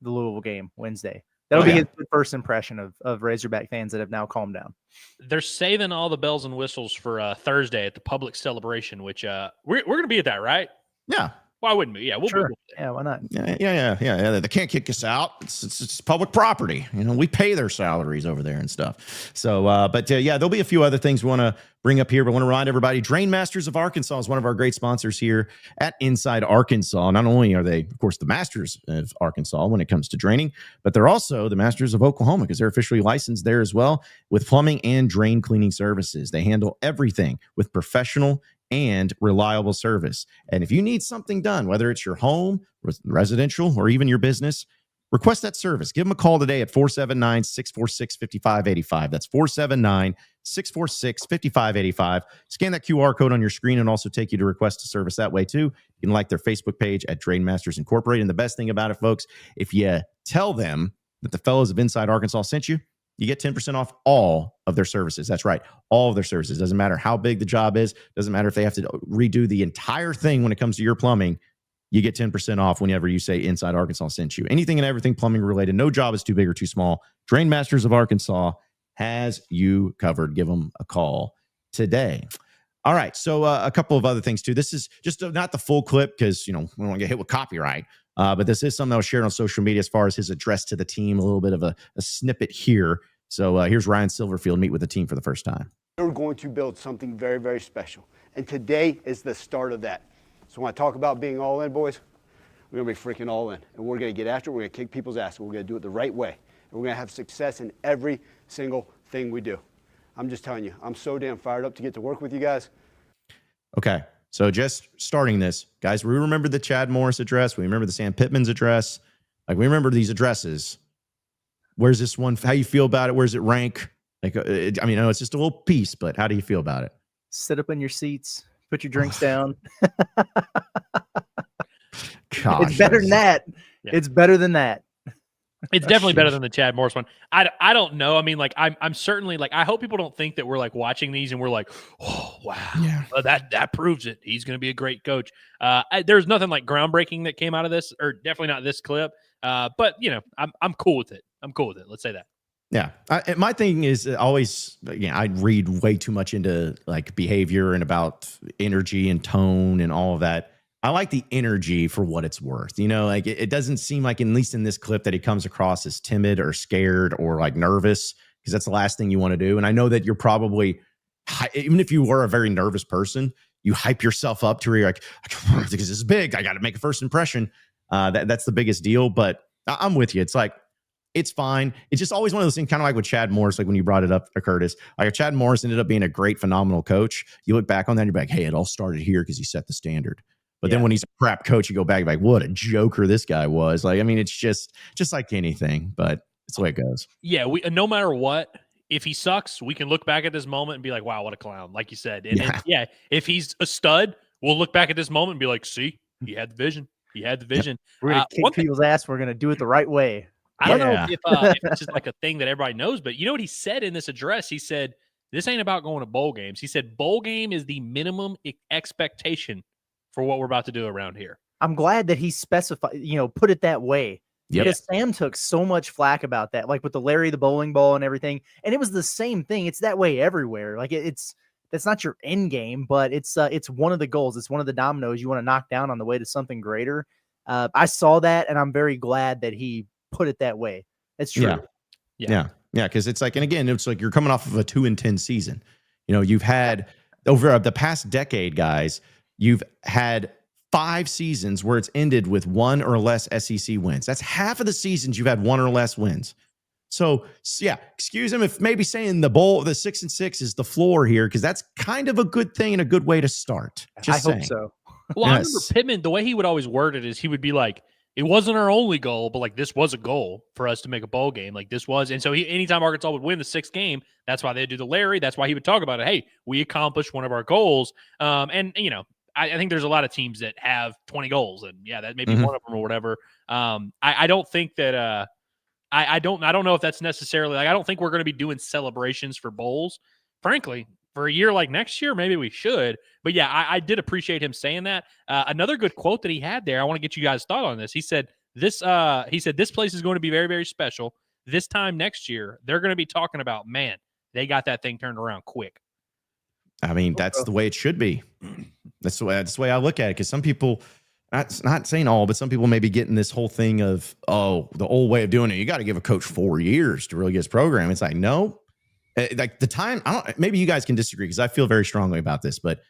the Louisville game Wednesday. That'll be his first impression of Razorback fans that have now calmed down. They're saving all the bells and whistles for Thursday at the public celebration, which we're going to be at that, right? Yeah. Why wouldn't we? Yeah, we'll sure. be there. Yeah, why not? Yeah. They can't kick us out. It's public property. We pay their salaries over there and stuff. So, there'll be a few other things we want to bring up here, but I want to remind everybody, Drain Masters of Arkansas is one of our great sponsors here at Inside Arkansas. Not only are they, of course, the Masters of Arkansas when it comes to draining, but they're also the Masters of Oklahoma because they're officially licensed there as well with plumbing and drain cleaning services. They handle everything with professional and reliable service. And if you need something done, whether it's your home, residential, or even your business, request that service. Give them a call today at 479-646-5585. That's 479-646-5585. Scan that QR code on your screen and also take you to request a service that way too. You can like their Facebook page at Drain Masters Incorporated. And the best thing about it, folks, if you tell them that the fellows of Inside Arkansas sent you, you get 10% off all of their services. That's right. All of their services. Doesn't matter how big the job is. Doesn't matter if they have to redo the entire thing when it comes to your plumbing. You get 10% off whenever you say Inside Arkansas sent you. Anything and everything plumbing related. No job is too big or too small. Drain Masters of Arkansas has you covered. Give them a call today. All right. So a couple of other things too. This is just not the full clip because, we don't want to get hit with copyright. But this is something that was shared on social media as far as his address to the team, a little bit of a snippet here. So here's Ryan Silverfield meet with the team for the first time. We're going to build something very, very special. And today is the start of that. So when I talk about being all in, boys, we're going to be freaking all in. And we're going to get after it. We're going to kick people's ass. We're going to do it the right way. And we're going to have success in every single thing we do. I'm just telling you, I'm so damn fired up to get to work with you guys. Okay. So just starting this, guys, we remember the Chad Morris address. We remember the Sam Pittman's address. Like we remember these addresses. Where's this one? How you feel about it? Where's it rank? Like, I know it's just a little piece, but how do you feel about it? Sit up in your seats, put your drinks down. Gosh, it's better than that. Yeah. It's better than that. It's definitely better than the Chad Morris one. I don't know. I mean, like I'm certainly like, I hope people don't think that we're like watching these and we're like, oh wow, yeah, that proves it. He's going to be a great coach. There's nothing like groundbreaking that came out of this, or definitely not this clip. But I'm cool with it. I'm cool with it. Let's say that. Yeah. My thing is always, I read way too much into like behavior and about energy and tone and all of that. I like the energy for what it's worth. Like it doesn't seem like, at least in this clip, that he comes across as timid or scared or like nervous, because that's the last thing you want to do. And I know that you're probably, even if you were a very nervous person, you hype yourself up to where you're like, because this is big, I got to make a first impression. That's the biggest deal. But I'm with you. It's like, it's fine. It's just always one of those things, kind of like with Chad Morris, like when you brought it up, Curtis. Like Chad Morris ended up being a great, phenomenal coach. You look back on that and you're like, hey, it all started here because he set the standard. But then when he's a crap coach, you go back like, what a joker this guy was. Like, I mean, it's just like anything, but it's the way it goes. Yeah, no matter what, if he sucks, we can look back at this moment and be like, wow, what a clown, like you said. And if he's a stud, we'll look back at this moment and be like, see, he had the vision. He had the vision. We're going to kick people's ass. We're going to do it the right way. I don't know Yeah. if this is like a thing that everybody knows, but you know what he said in this address? He said, this ain't about going to bowl games. He said, bowl game is the minimum expectation for what we're about to do around here. I'm glad that he specified, put it that way. Yep. Because Sam took so much flack about that, like with the Larry the bowling ball and everything. And it was the same thing. It's that way everywhere. Like that's not your end game, but it's one of the goals. It's one of the dominoes you want to knock down on the way to something greater. I saw that, and I'm very glad that he put it that way. It's true. Yeah. Because it's like, and again, it's like you're coming off of a 2-10 season. You've had over the past decade, guys, you've had 5 seasons where it's ended with 1 or less SEC wins. That's half of the seasons you've had 1 or less wins. So yeah, excuse him if maybe saying the 6-6 is the floor here, because that's kind of a good thing and a good way to start. Just I hope so. Well, I remember Pittman, the way he would always word it is he would be like, it wasn't our only goal, but like this was a goal for us to make a bowl game. Like this was. And so anytime Arkansas would win the 6th game, that's why they'd do the Larry. That's why he would talk about it. Hey, we accomplished one of our goals. And I think there's a lot of teams that have 20 goals, and that may be one of them or whatever. I don't think that I don't know if that's necessarily like, I don't think we're going to be doing celebrations for bowls. Frankly, for a year like next year, maybe we should. But I did appreciate him saying that. Another good quote that he had there, I want to get you guys' thought on this. He said this place is going to be very, very special. This time next year, they're going to be talking about, man, they got that thing turned around quick. I mean, that's the way it should be. That's the way I look at it. Because some people, not saying all, but some people may be getting this whole thing of, the old way of doing it. You got to give a coach 4 years to really get his program. It's like, no, like the time. Maybe you guys can disagree because I feel very strongly about this. But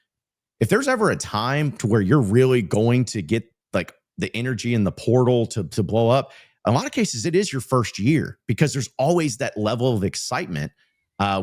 if there's ever a time to where you're really going to get like the energy in the portal to blow up, in a lot of cases it is your first year, because there's always that level of excitement.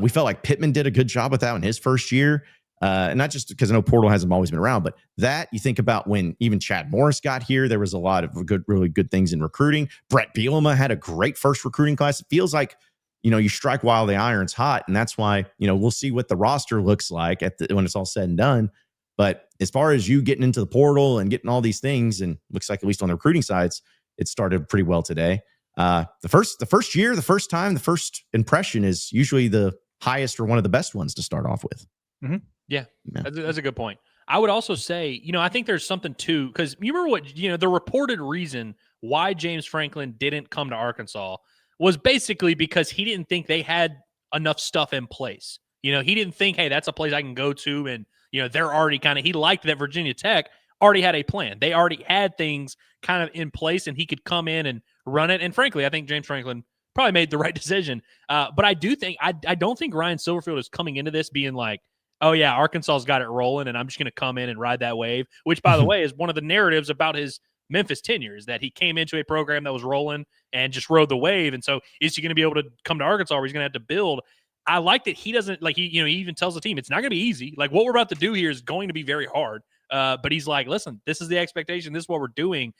We felt like Pittman did a good job with that in his first year. And not just because I know portal hasn't always been around, but that you think about when even Chad Morris got here, there was a lot of really good things in recruiting. Brett Bielema had a great first recruiting class. It feels like, you strike while the iron's hot. And that's why, we'll see what the roster looks like when it's all said and done. But as far as you getting into the portal and getting all these things, and looks like at least on the recruiting sides, it started pretty well today. The first year, the first time, the first impression is usually the highest or one of the best ones to start off with. Mm-hmm. Yeah, that's a good point. I would also say, I think there's something too, because you remember what, the reported reason why James Franklin didn't come to Arkansas was basically because he didn't think they had enough stuff in place. He didn't think, hey, that's a place I can go to. And, they're already he liked that Virginia Tech already had a plan. They already had things kind of in place and he could come in and run it. And frankly, I think James Franklin probably made the right decision. But I do think, I don't think Ryan Silverfield is coming into this being like, oh yeah, Arkansas's got it rolling and I'm just going to come in and ride that wave, which by the way is one of the narratives about his Memphis tenure, is that he came into a program that was rolling and just rode the wave. And so is he going to be able to come to Arkansas where he's going to have to build? I like that he doesn't he even tells the team it's not going to be easy. Like what we're about to do here is going to be very hard. But he's like, listen, this is the expectation. This is what we're doing.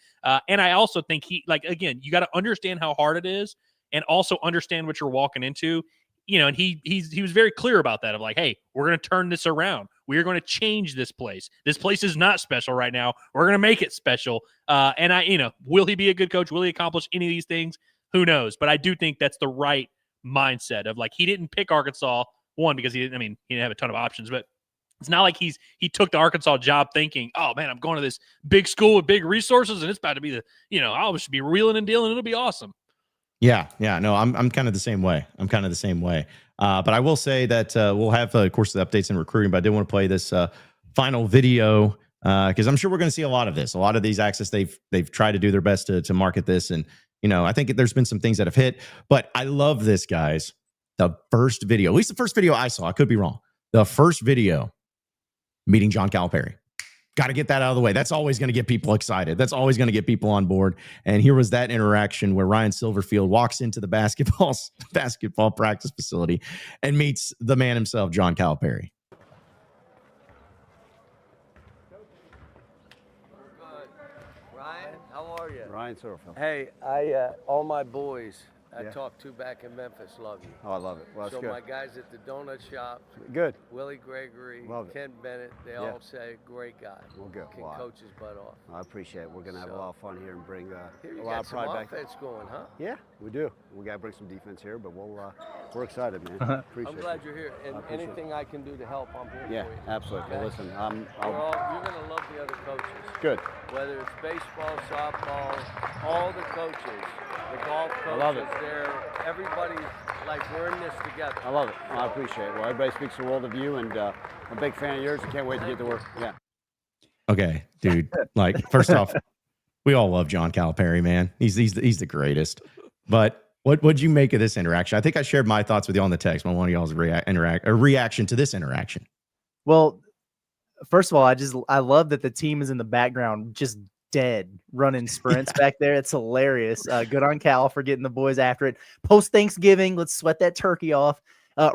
And I also think again, you got to understand how hard it is and also understand what you're walking into. And he was very clear about that of like, hey, we're going to turn this around. We are going to change this place. This place is not special right now. We're going to make it special. And will he be a good coach? Will he accomplish any of these things? Who knows? But I do think that's the right mindset of like, he didn't pick Arkansas because he didn't have a ton of options, but it's not like he took the Arkansas job thinking, oh man, I'm going to this big school with big resources and it's about to be I'll just be wheeling and dealing. It'll be awesome. Yeah. No, I'm kind of the same way. But I will say that we'll have, of course, the updates in recruiting, but I did want to play this final video because I'm sure we're going to see a lot of this. A lot of these access, they've tried to do their best to market this. And, I think there's been some things that have hit. But I love this, guys. The first video, at least the first video I saw, I could be wrong. The first video, meeting John Calipari. Got to get that out of the way. That's always going to get people excited. That's always going to get people on board. And here was that interaction where Ryan Silverfield walks into the basketball practice facility and meets the man himself, John Calipari. Ryan, how are you? Ryan Silverfield. Hey, all my boys I Yeah. talked to back in Memphis love you. Oh, I love it. Well, that's So good. my guys at the donut shop, Good. Willie Gregory, Love it. Ken Bennett, they Yeah. all say great guy. Well, good. Can Well, coach his butt off. I appreciate it. We're going to have a So- lot of fun here and bring Here a you lot got of some pride back. offense going, huh? Yeah, we do. We got to bring some defense here, but we're excited, man. Appreciate I'm glad it. you're here, and I appreciate anything I can do to help, I'm here Yeah, for you. absolutely. Well, Okay? listen, You're going to love the other coaches. good. Whether it's baseball, softball, all the coaches, the golf coaches, I love it. everybody's like, we're in this together. I love it. I appreciate it. Well, everybody speaks the world of you, and I'm a big fan of yours. I can't wait to get to work. Yeah. Okay, dude. Like, first off, we all love John Calipari, man. He's the greatest. But what'd you make of this interaction? I think I shared my thoughts with you on the text. I want y'all's reaction to this interaction. Well, first of all, I love that the team is in the background, just dead, running sprints back there. It's hilarious. Good on Cal for getting the boys after it. Post Thanksgiving, let's sweat that turkey off.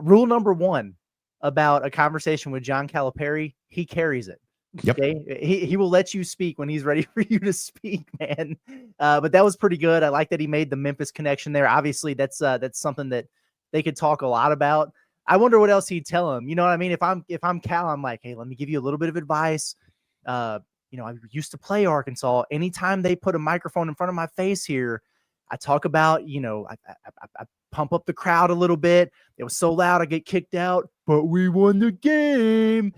Rule number 1 about a conversation with John Calipari: he carries it. Yep. Okay, he will let you speak when he's ready for you to speak, man. But that was pretty good. I like that he made the Memphis connection there. Obviously, that's something that they could talk a lot about. I wonder what else he'd tell him. You know what I mean? If I'm Cal, I'm like, hey, let me give you a little bit of advice. You know, I used to play Arkansas. Anytime they put a microphone in front of my face here, I talk about, you know, I pump up the crowd a little bit. It was so loud, I get kicked out, but we won the game.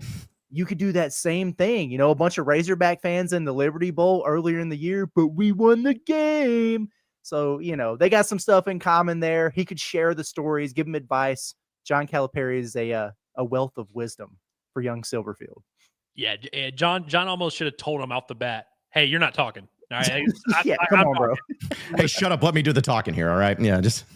You could do that same thing. You know, a bunch of Razorback fans in the Liberty Bowl earlier in the year, but we won the game. So, you know, they got some stuff in common there. He could share the stories, give them advice. John Calipari is a wealth of wisdom for young Silverfield. Yeah, John almost should have told him off the bat, "Hey, you're not talking." All right, Come I'm on, bro. Hey, shut up. Let me do the talking here. All right. Yeah. Just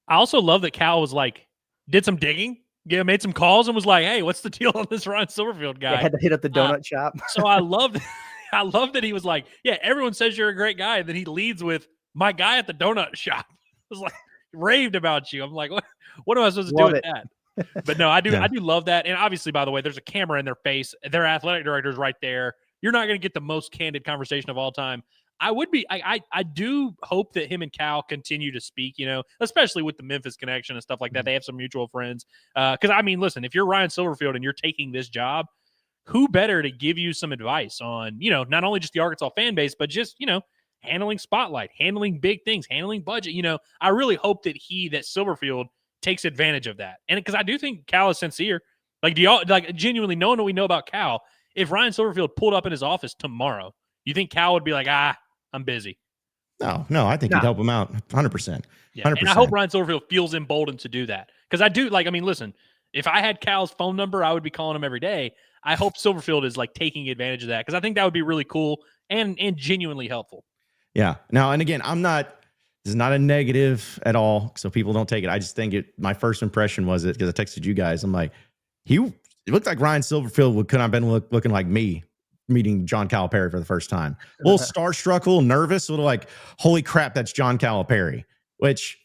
I also love that Cal was like, did some digging, made some calls, and was like, "Hey, what's the deal on this Ryan Silverfield guy?" I had to hit up the donut shop. So I love that he was like, "Yeah, everyone says you're a great guy," and then he leads with, "My guy at the donut shop was like raved about you." I'm like, what am I supposed to Love do with it. that? But no, I do Yeah. love that. And obviously, by the way, there's a camera in their face. Their athletic director's right there. You're not going to get the most candid conversation of all time. I do hope that him and Cal continue to speak, you know, especially with the Memphis connection and stuff like that. They have some mutual friends. Because, I mean, listen, if you're Ryan Silverfield and you're taking this job, who better to give you some advice on, you know, not only just the Arkansas fan base, but just, you know, handling spotlight, handling big things, handling budget. You know, I really hope that Silverfield takes advantage of that. And because I do think Cal is sincere. Like, do y'all, like, genuinely knowing what we know about Cal, if Ryan Silverfield pulled up in his office tomorrow, you think Cal would be like, I'm busy? no. I think No. he'd help him out 100%. Yeah. 100%. And I hope Ryan Silverfield feels emboldened to do that. Because I do, like, I mean, listen, if I had Cal's phone number, I would be calling him every day. I hope Silverfield is like taking advantage of that, because I think that would be really cool and genuinely helpful. Yeah. Now, and again, this is not a negative at all, so people don't take it. I just think my first impression was it, because I texted you guys. I'm like, it looked like Ryan Silverfield could have been looking like me meeting John Calipari for the first time. A little starstruck, a little nervous, a little like, holy crap, that's John Calipari, which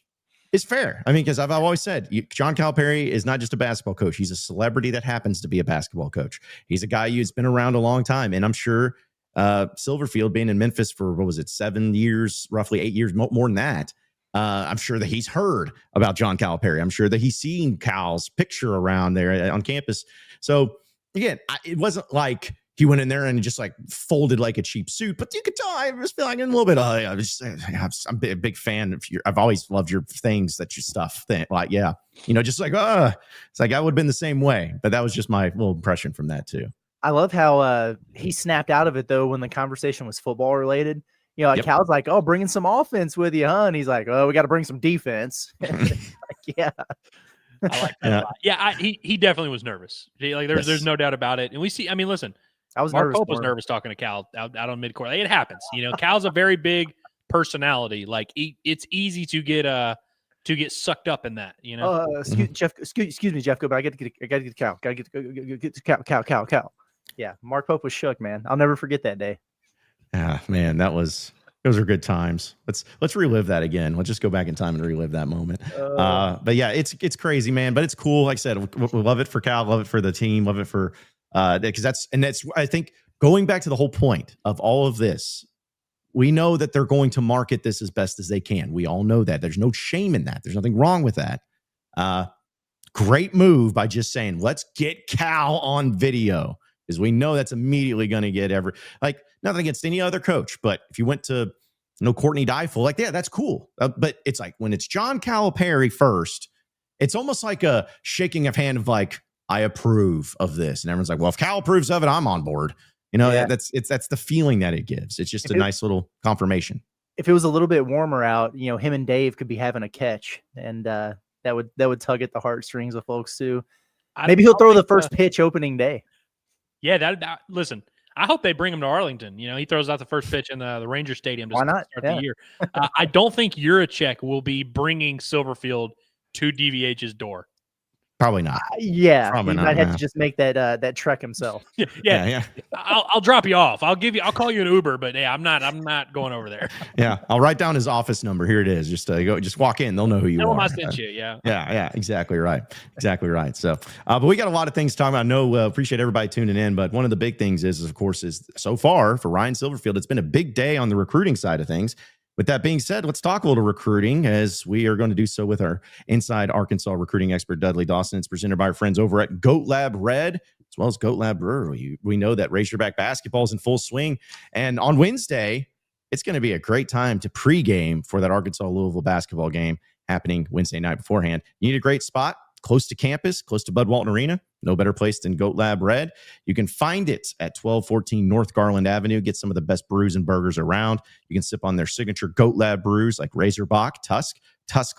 is fair. I mean, because I've always said, John Calipari is not just a basketball coach. He's a celebrity that happens to be a basketball coach. He's a guy who's been around a long time. And I'm sure Silverfield being in Memphis for, 7 years, roughly 8 years, more than that. I'm sure that he's heard about John Calipari. I'm sure that he's seen Cal's picture around there on campus. So again, it wasn't like he went in there and just like folded like a cheap suit, but you could tell I was feeling a little bit. I'm a big fan of I've always loved your things, that your stuff thing. Like, yeah, you know, just like, it's like I would have been the same way. But that was just my little impression from that too. I love how he snapped out of it though when the conversation was football related. You know, like Yep. Cal's like, "Oh, bringing some offense with you, huh?" And he's like, "Oh, we got to bring some defense." Like, yeah, I like that a lot. Yeah, he definitely was nervous. There's Yes. no doubt about it. And we see, I mean, listen, I was Mark nervous. Pope was for him. nervous talking to Cal out on midcourt. Like, it happens. You know, Cal's a very big personality. Like, it's easy to get sucked up in that. You know, Excuse me, Jeff. Go, but I got to get the cow. Got to get the cow. Yeah, Mark Pope was shook, man. I'll never forget that day. Man, those are good times. Let's relive that again. Let's just go back in time and relive that moment. But yeah, it's crazy, man. But it's cool. Like I said, we love it for Cal, love it for the team, love it for because that's I think going back to the whole point of all of this, we know that they're going to market this as best as they can. We all know that. There's no shame in that. There's nothing wrong with that. Great move by just saying, let's get Cal on video, because we know that's immediately going to get nothing against any other coach. But if you went to Courtney Deifel, yeah, that's cool. But it's like when it's John Calipari first, it's almost like a shaking of hand of like, I approve of this. And everyone's like, well, if Cal approves of it, I'm on board. That's the feeling that it gives. It's just a nice little confirmation. If it was a little bit warmer out, him and Dave could be having a catch, and that would tug at the heartstrings of folks too. Maybe he'll throw the first pitch opening day. Yeah, listen, I hope they bring him to Arlington. He throws out the first pitch in the Ranger Stadium to start the year. I don't think Yurachek will be bringing Silverfield to DVH's door. Probably not. Probably not. Might have to just make that trek himself. Yeah. I'll drop you off. I'll call you an Uber, but I'm not going over there. Yeah, I'll write down his office number. Here it is. Just walk in. They'll know who you are. I sent you. Yeah. Yeah. Exactly right. So, but we got a lot of things to talk about. No, appreciate everybody tuning in. But one of the big things is so far for Ryan Silverfield, it's been a big day on the recruiting side of things. With that being said, let's talk a little recruiting, as we are going to do so with our Inside Arkansas recruiting expert, Dudley Dawson. It's presented by our friends over at Goat Lab Red, as well as Goat Lab Brewery. We know that Razorback basketball is in full swing. And on Wednesday, it's going to be a great time to pregame for that Arkansas-Louisville basketball game happening Wednesday night beforehand. You need a great spot close to campus, close to Bud Walton Arena. No better place than Goat Lab Red. You can find it at 1214 North Garland Avenue. Get some of the best brews and burgers around. You can sip on their signature Goat Lab brews like Razorback, Tusk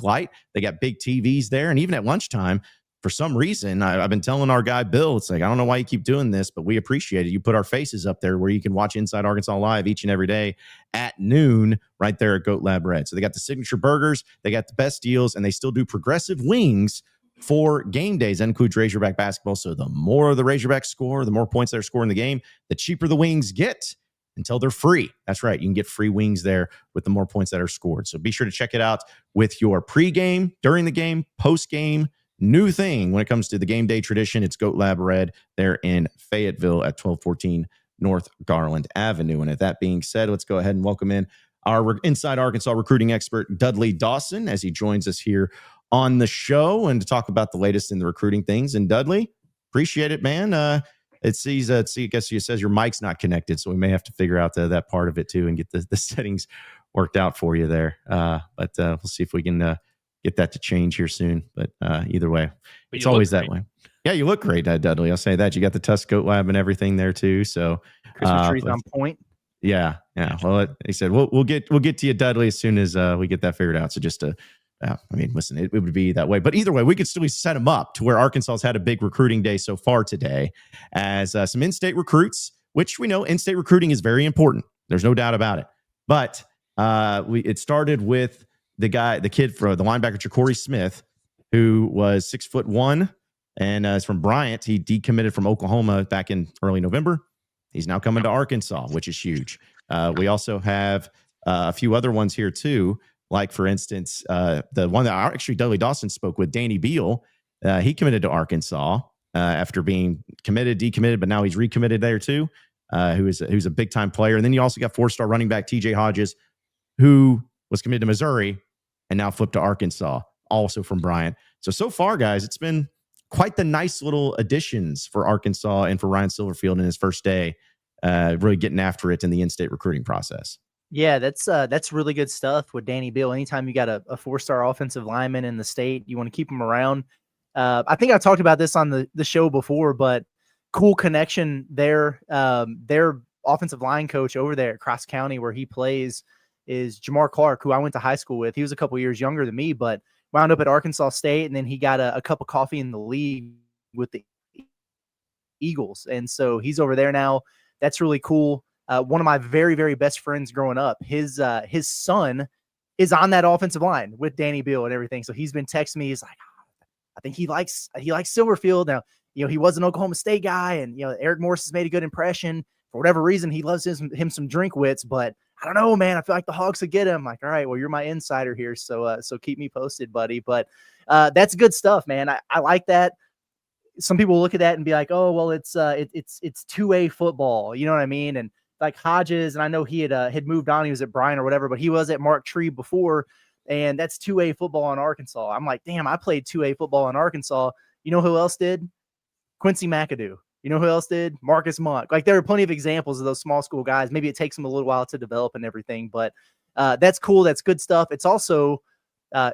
Light. They got big TVs there. And even at lunchtime, for some reason, I've been telling our guy, Bill, it's like, I don't know why you keep doing this, but we appreciate it. You put our faces up there where you can watch Inside Arkansas Live each and every day at noon right there at Goat Lab Red. So they got the signature burgers. They got the best deals, and they still do progressive wings for game days. That includes Razorback basketball. So the more the Razorbacks score, the more points they're scoring in the game, the cheaper the wings get until they're free. That's right. You can get free wings there with the more points that are scored. So be sure to check it out with your pregame, during the game, post-game. New thing when it comes to the game day tradition, it's Goat Lab Red there in Fayetteville at 1214 North Garland Avenue. And at that being said, let's go ahead and welcome in our Inside Arkansas recruiting expert, Dudley Dawson, as he joins us here on the show and to talk about the latest in the recruiting things. And Dudley, appreciate it, man. I guess he says your mic's not connected, so we may have to figure out that part of it too and get the settings worked out for you there. But we'll see if we can get that to change here soon. But either way, it's always that way. Yeah, you look great, Dudley. I'll say that. You got the Tusk Goat Lab and everything there too. So Christmas trees on point. Yeah. Well, he said we'll get to you, Dudley, as soon as we get that figured out. So just to listen, it would be that way. But either way, we could still set them up to where Arkansas has had a big recruiting day so far today as some in-state recruits, which we know in-state recruiting is very important. There's no doubt about it. But it started with the kid for the linebacker, Ja'Cory Smith, who was 6'1" and is from Bryant. He decommitted from Oklahoma back in early November. He's now coming to Arkansas, which is huge. We also have a few other ones here too. Like, for instance, the one that actually Dudley Dawson spoke with, Danny Beal. He committed to Arkansas after being decommitted, but now he's recommitted there too, who's a big-time player. And then you also got 4-star running back TJ Hodges, who was committed to Missouri and now flipped to Arkansas, also from Bryant. So far, guys, it's been quite the nice little additions for Arkansas and for Ryan Silverfield in his first day, really getting after it in the in-state recruiting process. Yeah, that's really good stuff with Danny Beal. Anytime you got a 4-star offensive lineman in the state, you want to keep him around. I think I talked about this on the show before, but cool connection there. Their offensive line coach over there at Cross County, where he plays, is Jamar Clark, who I went to high school with. He was a couple years younger than me, but wound up at Arkansas State, and then he got a cup of coffee in the league with the Eagles. And so he's over there now. That's really cool. One of my very, very best friends growing up, his son is on that offensive line with Danny Beal and everything. So he's been texting me. He's like, I think he likes Silverfield. Now, he was an Oklahoma State guy, and Eric Morris has made a good impression. For whatever reason, he loves him some Drinkwitz, but I don't know, man. I feel like the Hogs would get him. I'm like, all right, well, you're my insider here, so keep me posted, buddy. But that's good stuff, man. I like that. Some people look at that and be like, oh, well, it's 2A football. You know what I mean? And like Hodges, and I know he had moved on. He was at Bryan or whatever, but he was at Mark Tree before, and that's 2A football in Arkansas. I'm like, damn, I played 2A football in Arkansas. You know who else did? Quincy McAdoo. You know who else did? Marcus Monk. Like, there are plenty of examples of those small school guys. Maybe it takes them a little while to develop and everything, but that's cool. That's good stuff. It's also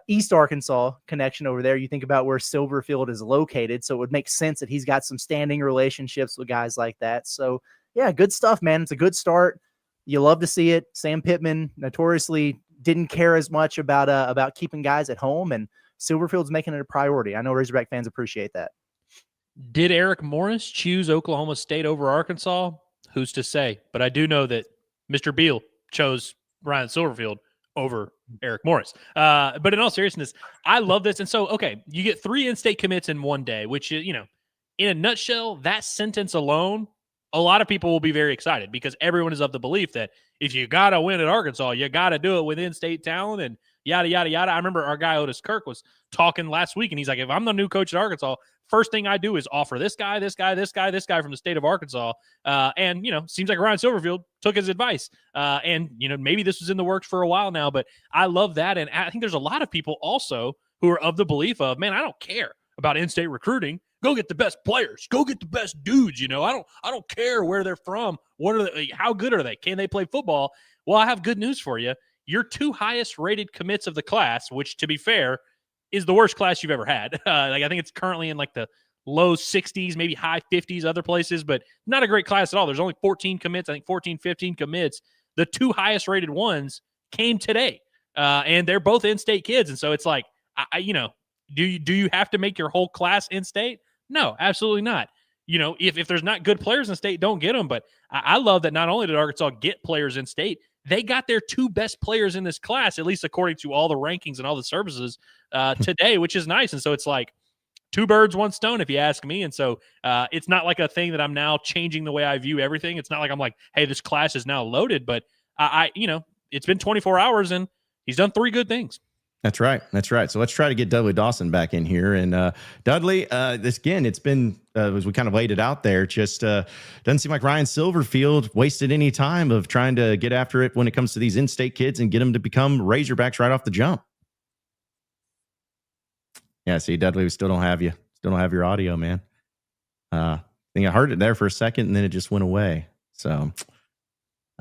East Arkansas connection over there. You think about where Silverfield is located, so it would make sense that he's got some standing relationships with guys like that. So yeah, good stuff, man. It's a good start. You love to see it. Sam Pittman notoriously didn't care as much about keeping guys at home, and Silverfield's making it a priority. I know Razorback fans appreciate that. Did Eric Morris choose Oklahoma State over Arkansas? Who's to say? But I do know that Mr. Beal chose Ryan Silverfield over Eric Morris. But in all seriousness, I love this. And so, okay, you get 3 in-state commits in one day, which is, in a nutshell, that sentence alone, a lot of people will be very excited because everyone is of the belief that if you got to win at Arkansas, you got to do it with in-state talent and yada, yada, yada. I remember our guy Otis Kirk was talking last week, and he's like, if I'm the new coach at Arkansas, first thing I do is offer this guy from the state of Arkansas. And, seems like Ryan Silverfield took his advice. And, maybe this was in the works for a while now, but I love that. And I think there's a lot of people also who are of the belief of, man, I don't care about in-state recruiting. Go get the best players. Go get the best dudes. I don't care where they're from. What are they? How good are they? Can they play football? Well, I have good news for you. Your 2 highest rated commits of the class, which to be fair is the worst class you've ever had. I think it's currently in like the low 60s, maybe high 50s other places, but not a great class at all. There's only 14 commits. I think 14, 15 commits. The 2 highest rated ones came today. And they're both in-state kids. And so it's like, do you have to make your whole class in-state? No, absolutely not. If there's not good players in state, don't get them. But I love that not only did Arkansas get players in state, they got their 2 best players in this class, at least according to all the rankings and all the services today, which is nice. And so it's like 2 birds, 1 stone, if you ask me. And so it's not like a thing that I'm now changing the way I view everything. It's not like I'm like, hey, this class is now loaded. But it's been 24 hours and he's done 3 good things. That's right. So let's try to get Dudley Dawson back in here. And Dudley, it's been, as we kind of laid it out there, just doesn't seem like Ryan Silverfield wasted any time of trying to get after it when it comes to these in-state kids and get them to become Razorbacks right off the jump. Yeah, see, Dudley, we still don't have you. Still don't have your audio, man. I think I heard it there for a second, and then it just went away. So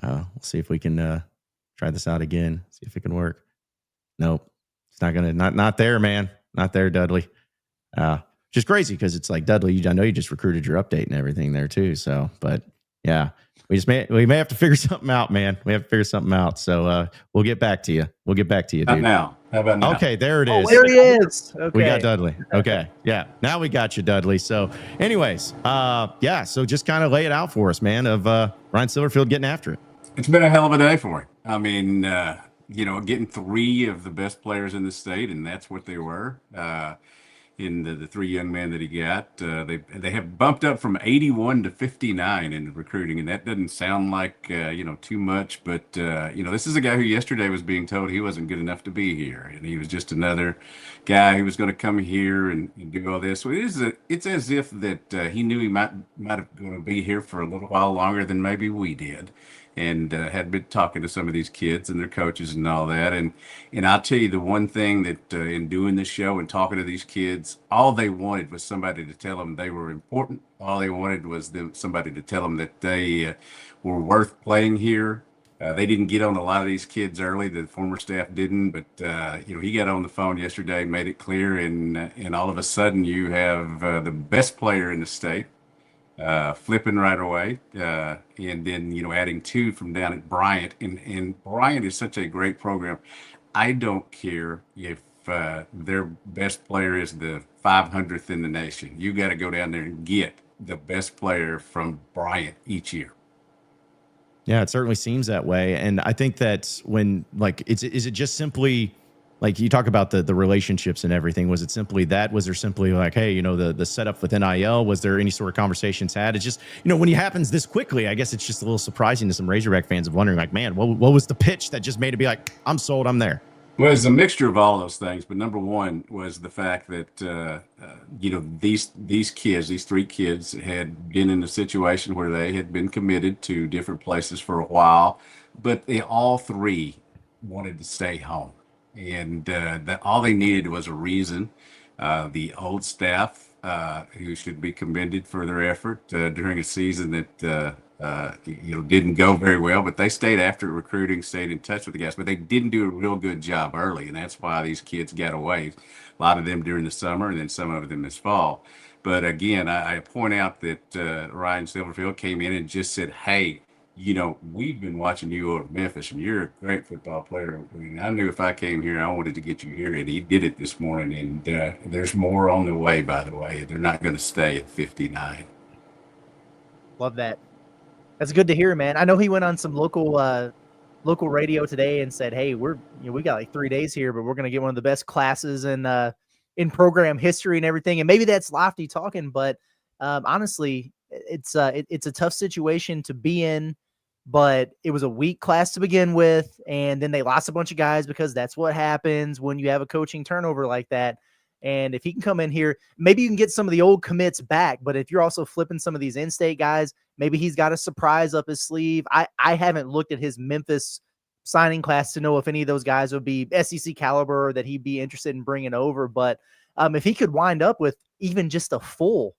we'll see if we can try this out again, see if it can work. Nope. It's not gonna not there, man. Not there, Dudley. Just crazy because it's like, Dudley, I know you just recruited your update and everything there too. So, but yeah, we may have to figure something out, man. We have to figure something out. So we'll get back to you. Dude. Not now. How about now? Okay, there it is. There he is. Okay. We got Dudley. Okay. Yeah. Now we got you, Dudley. So anyways, so just kind of lay it out for us, man, of Ryan Silverfield getting after it. It's been a hell of a day for him. I mean, getting 3 of the best players in the state, and that's what they were. In the 3 young men that he got, they have bumped up from 81 to 59 in recruiting, and that doesn't sound like too much, but this is a guy who yesterday was being told he wasn't good enough to be here, and he was just another guy who was going to come here and do all this. So it's as if that he knew he might have going to be here for a little while longer than maybe we did. And had been talking to some of these kids and their coaches and all that. And I'll tell you the one thing that in doing this show and talking to these kids, all they wanted was somebody to tell them they were important. All they wanted was somebody to tell them that they were worth playing here. They didn't get on a lot of these kids early. The former staff didn't, but he got on the phone yesterday, made it clear, and all of a sudden you have the best player in the state. Flipping right away, and then adding 2 from down at Bryant, and Bryant is such a great program. I don't care if their best player is the 500th in the nation. You got to go down there and get the best player from Bryant each year. Yeah, it certainly seems that way, and I think that when is it just simply? Like you talk about the relationships and everything. Was it simply that? Was there simply like, hey, the setup with NIL? Was there any sort of conversations had? It's just, when it happens this quickly, I guess it's just a little surprising to some Razorback fans of wondering like, man, what was the pitch that just made it be like, I'm sold, I'm there? Well, it's a mixture of all those things, but number one was the fact that these kids, these three kids, had been in a situation where they had been committed to different places for a while, but they all three wanted to stay home, and that all they needed was a reason. The old staff, who should be commended for their effort during a season that didn't go very well, but they stayed after recruiting, stayed in touch with the guys, but they didn't do a real good job early, and that's why these kids got away. A lot of them during the summer, and then some of them this fall. But again, I point out that Ryan Silverfield came in and just said, "Hey, we've been watching you over at Memphis, and you're a great football player. I mean, I knew if I came here, I wanted to get you here," and he did it this morning. And there's more on the way, by the way. They're not going to stay at 59. Love that. That's good to hear, man. I know he went on some local radio today and said, "Hey, we got like 3 days here, but we're going to get one of the best classes in program history and everything." And maybe that's lofty talking, but honestly, it's a tough situation to be in. But it was a weak class to begin with, and then they lost a bunch of guys because that's what happens when you have a coaching turnover like that. And if he can come in here, maybe you can get some of the old commits back. But if you're also flipping some of these in-state guys, maybe he's got a surprise up his sleeve. I haven't looked at his Memphis signing class to know if any of those guys would be SEC caliber or that he'd be interested in bringing over. But if he could wind up with even just a full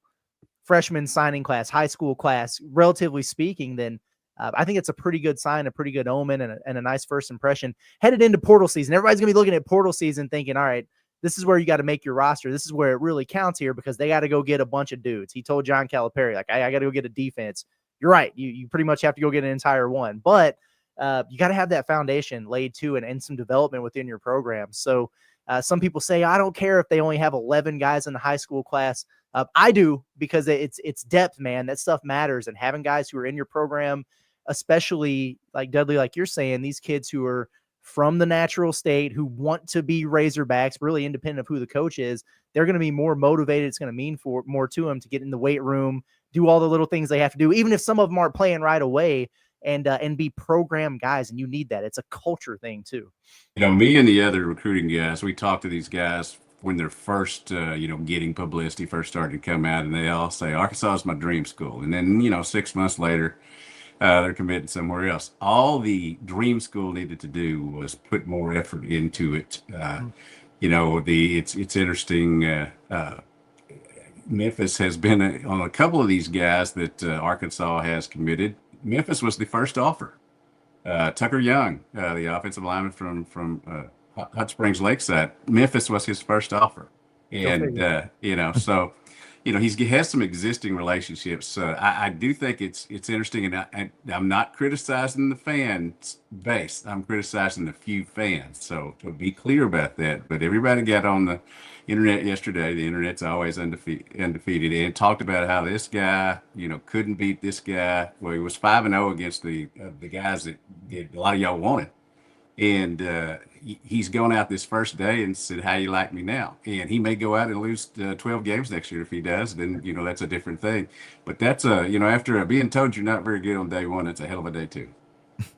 freshman signing class, high school class, relatively speaking, then I think it's a pretty good sign, a pretty good omen, and a nice first impression. Headed into portal season, everybody's going to be looking at portal season thinking, all right, this is where you got to make your roster. This is where it really counts here because they got to go get a bunch of dudes. He told John Calipari, like, I got to go get a defense. You're right. You pretty much have to go get an entire one. But you got to have that foundation laid too and some development within your program. So some people say, I don't care if they only have 11 guys in the high school class. I do because it's depth, man. That stuff matters. And having guys who are in your program, especially like Dudley, like you're saying, these kids who are from the natural state who want to be Razorbacks, really independent of who the coach is, they're going to be more motivated. It's going to mean more to them to get in the weight room, do all the little things they have to do, even if some of them aren't playing right away, and be program guys. And you need that. It's a culture thing too. Me and the other recruiting guys, we talk to these guys when they're first, getting publicity, first starting to come out, and they all say, Arkansas is my dream school. And then, 6 months later, they're committing somewhere else. All the dream school needed to do was put more effort into it. It's interesting. Memphis has been on a couple of these guys that Arkansas has committed. Memphis was the first offer. Tucker Young, the offensive lineman from Hot Springs Lakeside, Memphis was his first offer. And, so he has some existing relationships. I do think it's interesting, and I'm not criticizing the fan base. I'm criticizing the few fans. So to be clear about that, but everybody got on the internet yesterday. The internet's always undefeated, and talked about how this guy, couldn't beat this guy. Well, he was 5-0 against the guys that a lot of y'all wanted. And he's going out this first day and said, "How you like me now?" And he may go out and lose 12 games next year. If he does, then that's a different thing. But that's after being told you're not very good on day one, it's a hell of a day two.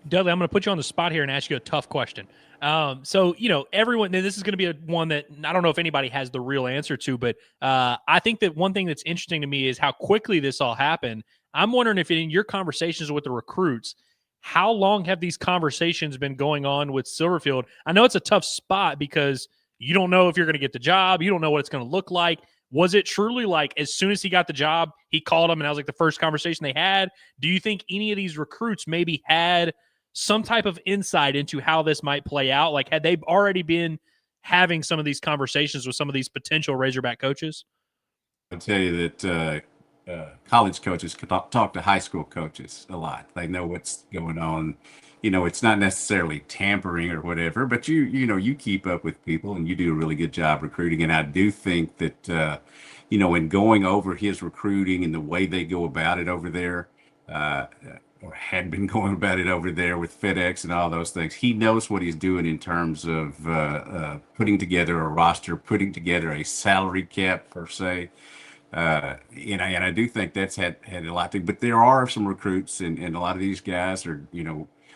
Dudley, I'm going to put you on the spot here and ask you a tough question. So everyone, this is going to be one that I don't know if anybody has the real answer to, but I think that one thing that's interesting to me is how quickly this all happened. I'm wondering if in your conversations with the recruits, how long have these conversations been going on with Silverfield? I know it's a tough spot because you don't know if you're going to get the job. You don't know what it's going to look like. Was it truly like as soon as he got the job, he called him and that was like the first conversation they had? Do you think any of these recruits maybe had some type of insight into how this might play out? Like, had they already been having some of these conversations with some of these potential Razorback coaches? I'll tell you that college coaches talk to high school coaches a lot. They know what's going on. It's not necessarily tampering or whatever, but you keep up with people and you do a really good job recruiting. And I do think that, in going over his recruiting and the way they go about it over there, or had been going about it over there with FedEx and all those things, he knows what he's doing in terms of putting together a roster, putting together a salary cap per se. And I do think that's had a lot to, but there are some recruits and a lot of these guys are,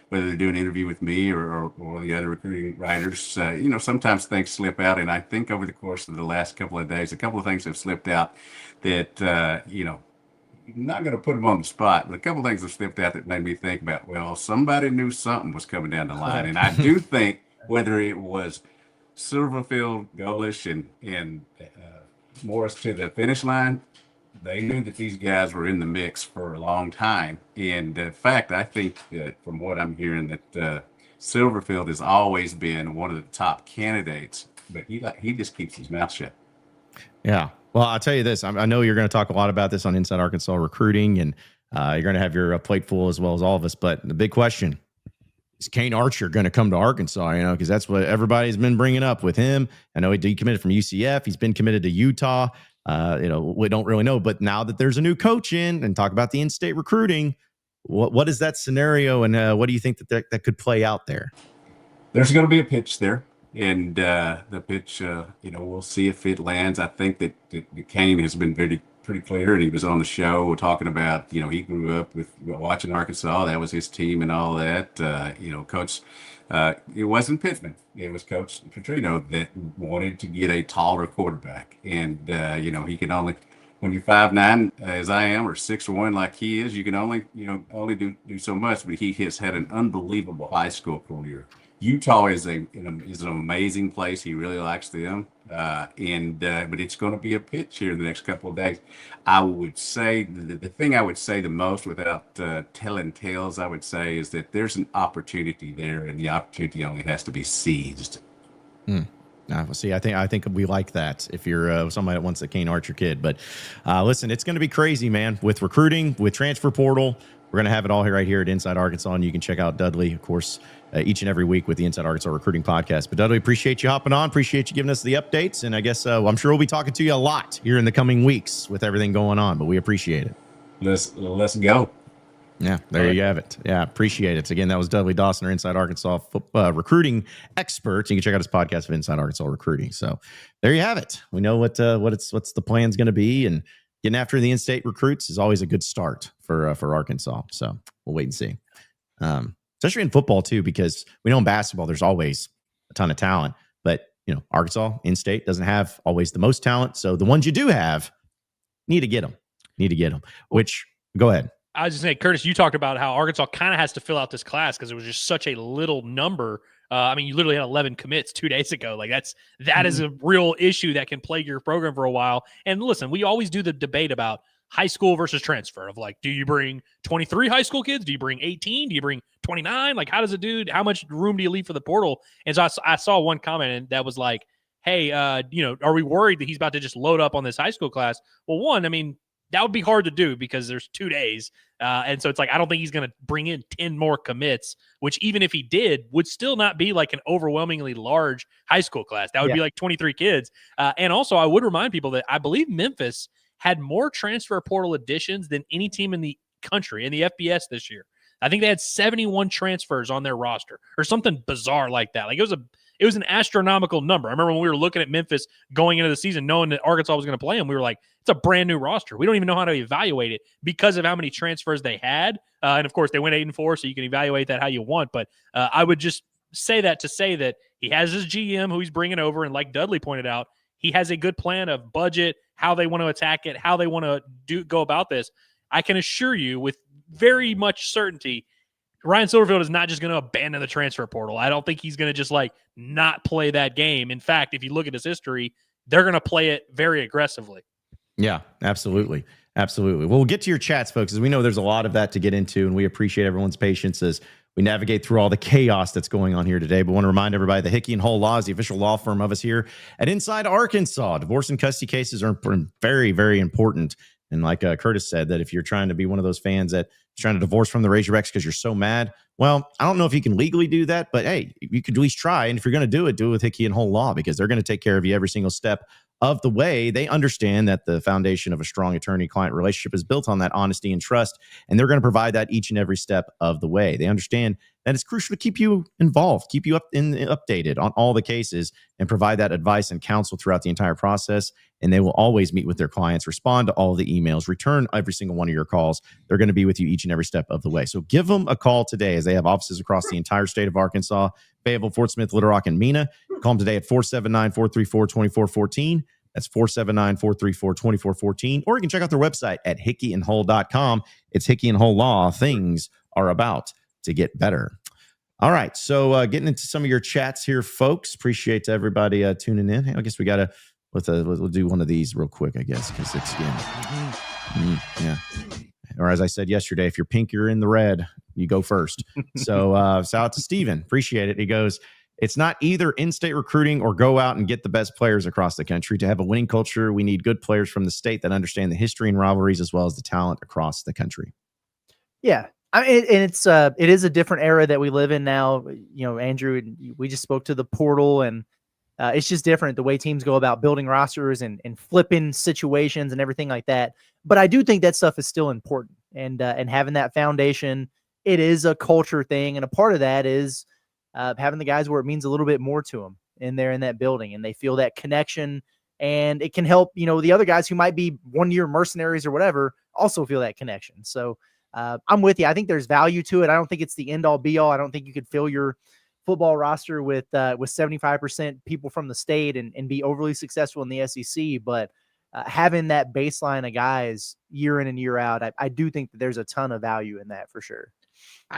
whether they're doing an interview with me or the other recruiting writers, you know, sometimes things slip out. And I think over the course of the last couple of days, a couple of things have slipped out that, you know, not going to put them on the spot, but a couple of things have slipped out that made me think about, well, somebody knew something was coming down the line. And I do think whether it was Silverfield, Golish, and Morris to the finish line, they knew that these guys were in the mix for a long time. And in fact, I think that from what I'm hearing that Silverfield has always been one of the top candidates, but he just keeps his mouth shut. Yeah. Well, I'll tell you this. I know you're going to talk a lot about this on Inside Arkansas Recruiting, and you're going to have your plate full as well as all of us. But the big question, is Kane Archer going to come to Arkansas? You know, because that's what everybody's been bringing up with him. I know he decommitted from UCF. He's been committed to Utah. You know, we don't really know. But now that there's a new coach in, and talk about the in-state recruiting, what is that scenario, and what do you think that could play out there? There's going to be a pitch there. And the pitch, you know, we'll see if it lands. I think that Kane has been pretty clear, and he was on the show talking about, you know, he grew up with watching Arkansas. That was his team and all that. You know, Coach, it wasn't Pittman. It was Coach Petrino that wanted to get a taller quarterback. And, you know, he can only, when you're 5'9", as I am, or 6'1" like he is, you can only do so much. But he has had an unbelievable high school career. Utah is an amazing place. He really likes them, but it's going to be a pitch here in the next couple of days. I would say the thing I would say the most, without telling tales, I would say is that there's an opportunity there, and the opportunity only has to be seized. See, I think we like that if you're somebody that wants a Kane Archer kid. But listen, it's going to be crazy, man, with recruiting, with transfer portal. We're going to have it all here right here at Inside Arkansas, and you can check out Dudley, of course, each and every week with the Inside Arkansas Recruiting Podcast. But Dudley, appreciate you hopping on. Appreciate you giving us the updates. And I guess I'm sure we'll be talking to you a lot here in the coming weeks with everything going on, but we appreciate it. Let's go. Yeah, there you have it. Yeah, appreciate it. Again, that was Dudley Dawson, our Inside Arkansas recruiting expert. You can check out his podcast of Inside Arkansas Recruiting. So there you have it. We know what's the plan's going to be, and getting after the in-state recruits is always a good start for Arkansas. So we'll wait and see. Especially in football too, because we know in basketball there's always a ton of talent, but you know, Arkansas in-state doesn't have always the most talent. So the ones you do have, need to get them. Which, go ahead. I was just saying, Curtis, you talked about how Arkansas kind of has to fill out this class because it was just such a little number. I mean, you literally had 11 commits 2 days ago. Like that is a real issue that can plague your program for a while. And listen, we always do the debate about high school versus transfer of like, do you bring 23 high school kids? Do you bring 18? Do you bring 29? Like, how does it do? How much room do you leave for the portal? And so I saw one comment and that was like, hey, you know, are we worried that he's about to just load up on this high school class? Well, one, I mean, that would be hard to do because there's 2 days. And so it's like, I don't think he's going to bring in 10 more commits, which even if he did, would still not be like an overwhelmingly large high school class. That would be like 23 kids. And also, I would remind people that I believe Memphis had more transfer portal additions than any team in the country in the FBS this year. I think they had 71 transfers on their roster or something bizarre like that. Like it was an astronomical number. I remember when we were looking at Memphis going into the season, knowing that Arkansas was going to play them, we were like, it's a brand new roster. We don't even know how to evaluate it because of how many transfers they had. And of course, they went 8-4, so you can evaluate that how you want. But I would just say that to say that he has his GM who he's bringing over. And like Dudley pointed out, he has a good plan of budget, how they want to attack it, how they want to go about this. I can assure you with very much certainty, Ryan Silverfield is not just going to abandon the transfer portal. I don't think he's going to just like not play that game. In fact, if you look at his history, they're going to play it very aggressively. Yeah, absolutely. Absolutely. Well, we'll get to your chats, folks, as we know there's a lot of that to get into, and we appreciate everyone's patience as we navigate through all the chaos that's going on here today. But I want to remind everybody the Hickey & Hull Law is the official law firm of us here at Inside Arkansas. Divorce and custody cases are very, very important. And like Curtis said, that if you're trying to be one of those fans that is trying to divorce from the Razorbacks because you're so mad, well, I don't know if you can legally do that, but hey, you could at least try. And if you're going to do it with Hickey & Hull Law, because they're going to take care of you every single step of the way. They understand that the foundation of a strong attorney-client relationship is built on that honesty and trust, and they're going to provide that each and every step of the way. They understand then it's crucial to keep you involved, keep you updated on all the cases, and provide that advice and counsel throughout the entire process. And they will always meet with their clients, respond to all the emails, return every single one of your calls. They're going to be with you each and every step of the way. So give them a call today, as they have offices across the entire state of Arkansas, Fayetteville, Fort Smith, Little Rock, and Mena. Call them today at 479-434-2414. That's 479-434-2414. Or you can check out their website at hickeyandhull.com. It's Hickey and Hull Law. Things are about to get better. All right. So getting into some of your chats here, folks. Appreciate everybody tuning in. Hey, I guess we got to, we'll do one of these real quick, I guess, because it's yeah. Or as I said yesterday, if you're pink, you're in the red. You go first. So out to Steven. Appreciate it. He goes, it's not either in-state recruiting or go out and get the best players across the country. To have a winning culture, we need good players from the state that understand the history and rivalries as well as the talent across the country. Yeah. It is a different era that we live in now. You know, Andrew, we just spoke to the portal, and it's just different the way teams go about building rosters and flipping situations and everything like that. But I do think that stuff is still important, and having that foundation, it is a culture thing. And a part of that is having the guys where it means a little bit more to them in there in that building, and they feel that connection, and it can help, you know, the other guys who might be 1 year mercenaries or whatever also feel that connection. So I'm with you. I think there's value to it. I don't think it's the end all be all. I don't think you could fill your football roster with 75% people from the state and be overly successful in the SEC. But having that baseline of guys year in and year out, I do think that there's a ton of value in that for sure.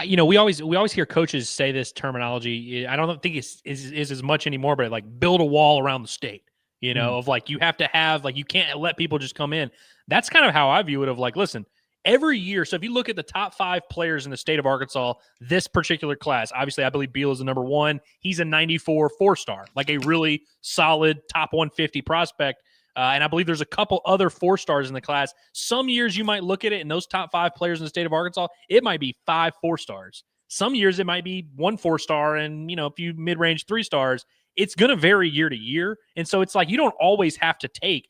You know, we always hear coaches say this terminology. I don't think it's as much anymore, but like build a wall around the state, you know, of like, you have to have, like, you can't let people just come in. That's kind of how I view it, of like, listen, every year. So if you look at the top 5 players in the state of Arkansas, this particular class, obviously I believe Beal is the number 1. He's a 94 4-star, like a really solid top 150 prospect. And I believe there's a couple other 4-stars in the class. Some years you might look at it, and those top 5 players in the state of Arkansas, it might be 5 4-stars. Some years it might be 1 4-star and, you know, a few mid-range 3-stars. It's going to vary year to year. And so it's like, you don't always have to take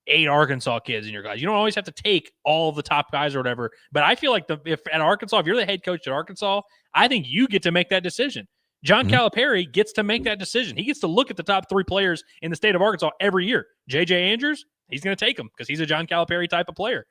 8 Arkansas kids in your guys. You don't always have to take all the top guys or whatever. But I feel like if at Arkansas, if you're the head coach at Arkansas, I think you get to make that decision. John Calipari gets to make that decision. He gets to look at the top 3 players in the state of Arkansas every year. J.J. Andrews, he's going to take him because he's a John Calipari type of player.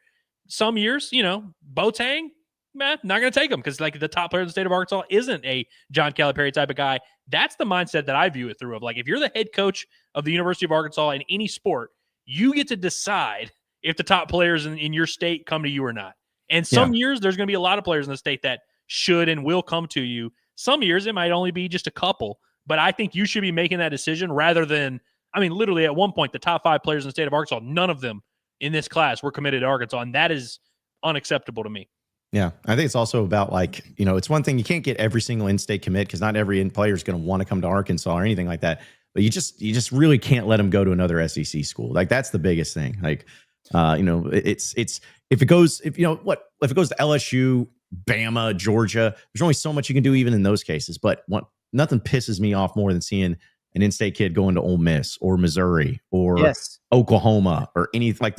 Some years, you know, Boateng, not going to take him because, like, the top player in the state of Arkansas isn't a John Calipari type of guy. That's the mindset that I view it through, of like, if you're the head coach of the University of Arkansas in any sport, you get to decide if the top players in your state come to you or not. And some years there's going to be a lot of players in the state that should and will come to you. Some years it might only be just a couple, but I think you should be making that decision rather than, I mean, literally at one point, the top 5 players in the state of Arkansas, none of them in this class were committed to Arkansas. And that is unacceptable to me. Yeah. I think it's also about, like, you know, it's one thing, you can't get every single in-state commit because not every player is going to want to come to Arkansas or anything like that. But you just really can't let them go to another SEC school. Like, that's the biggest thing. Like, you know, it's if it goes to LSU, Bama, Georgia, there's only so much you can do even in those cases. But nothing pisses me off more than seeing an in-state kid going to Ole Miss or Missouri or Oklahoma or anything like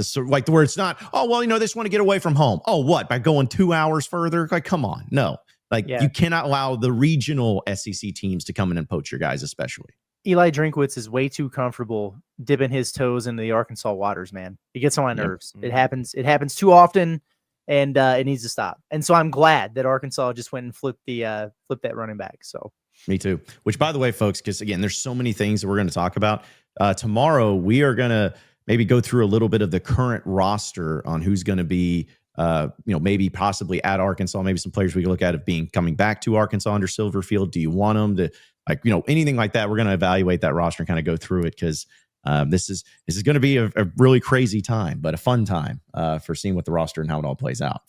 where it's not, oh, well, you know, they just want to get away from home. Oh, what? By going 2 hours further? Like, come on. No. Like, you cannot allow the regional SEC teams to come in and poach your guys, especially. Eli Drinkwitz is way too comfortable dipping his toes into the Arkansas waters, man. It gets on my nerves. It happens too often, and it needs to stop. And so I'm glad that Arkansas just went and flipped that running back. So me too. Which, by the way, folks, because again, there's so many things that we're going to talk about. Tomorrow, we are going to maybe go through a little bit of the current roster on who's going to be, maybe possibly at Arkansas. Maybe some players we can look at coming back to Arkansas under Silverfield. Do you want them to, anything like that? We're going to evaluate that roster and kind of go through it because this is going to be a really crazy time, but a fun time for seeing what the roster and how it all plays out.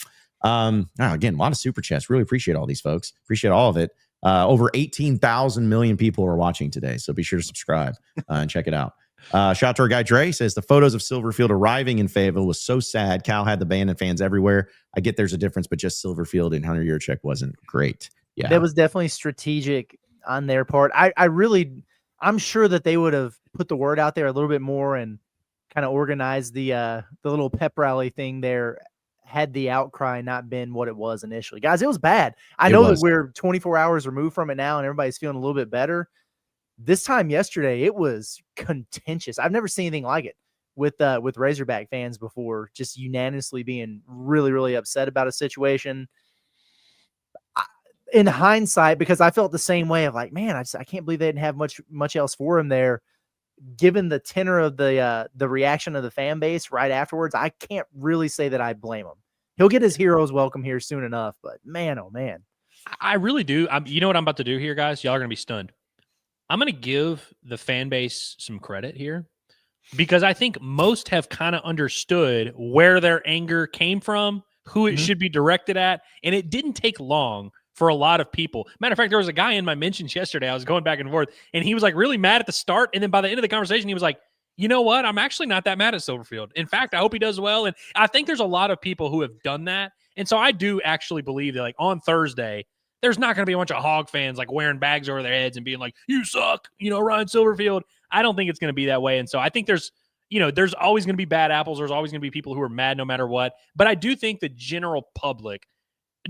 Again, a lot of super chats. Really appreciate all these folks. Appreciate all of it. Over 18,000 million people are watching today, so be sure to subscribe and check it out. Shout out to our guy Dre, says the photos of Silverfield arriving in Fayetteville was so sad. Cal had the band and fans everywhere. I get there's a difference, but just Silverfield and Hunter Yurchek wasn't great. Yeah, that was definitely strategic on their part. I'm sure that they would have put the word out there a little bit more and kind of organized the little pep rally thing there had the outcry not been what it was initially. Guys, it was bad. I know that we're 24 hours removed from it now and everybody's feeling a little bit better. This time yesterday, it was contentious. I've never seen anything like it with Razorback fans before, just unanimously being really, really upset about a situation. In hindsight, because I felt the same way of like, man, I can't believe they didn't have much else for him there. Given the tenor of the reaction of the fan base right afterwards, I can't really say that I blame him. He'll get his hero's welcome here soon enough, but man, oh man. I really do. You know what I'm about to do here, guys? Y'all are going to be stunned. I'm going to give the fan base some credit here because I think most have kind of understood where their anger came from, who it should be directed at, and it didn't take long for a lot of people. Matter of fact, there was a guy in my mentions yesterday. I was going back and forth, and he was like really mad at the start, and then by the end of the conversation, he was like, you know what? I'm actually not that mad at Silverfield. In fact, I hope he does well, and I think there's a lot of people who have done that, and so I do actually believe that like on Thursday, there's not going to be a bunch of Hog fans like wearing bags over their heads and being like, you suck, Ryan Silverfield. I don't think it's going to be that way. And so I think there's always going to be bad apples. There's always going to be people who are mad no matter what. But I do think the general public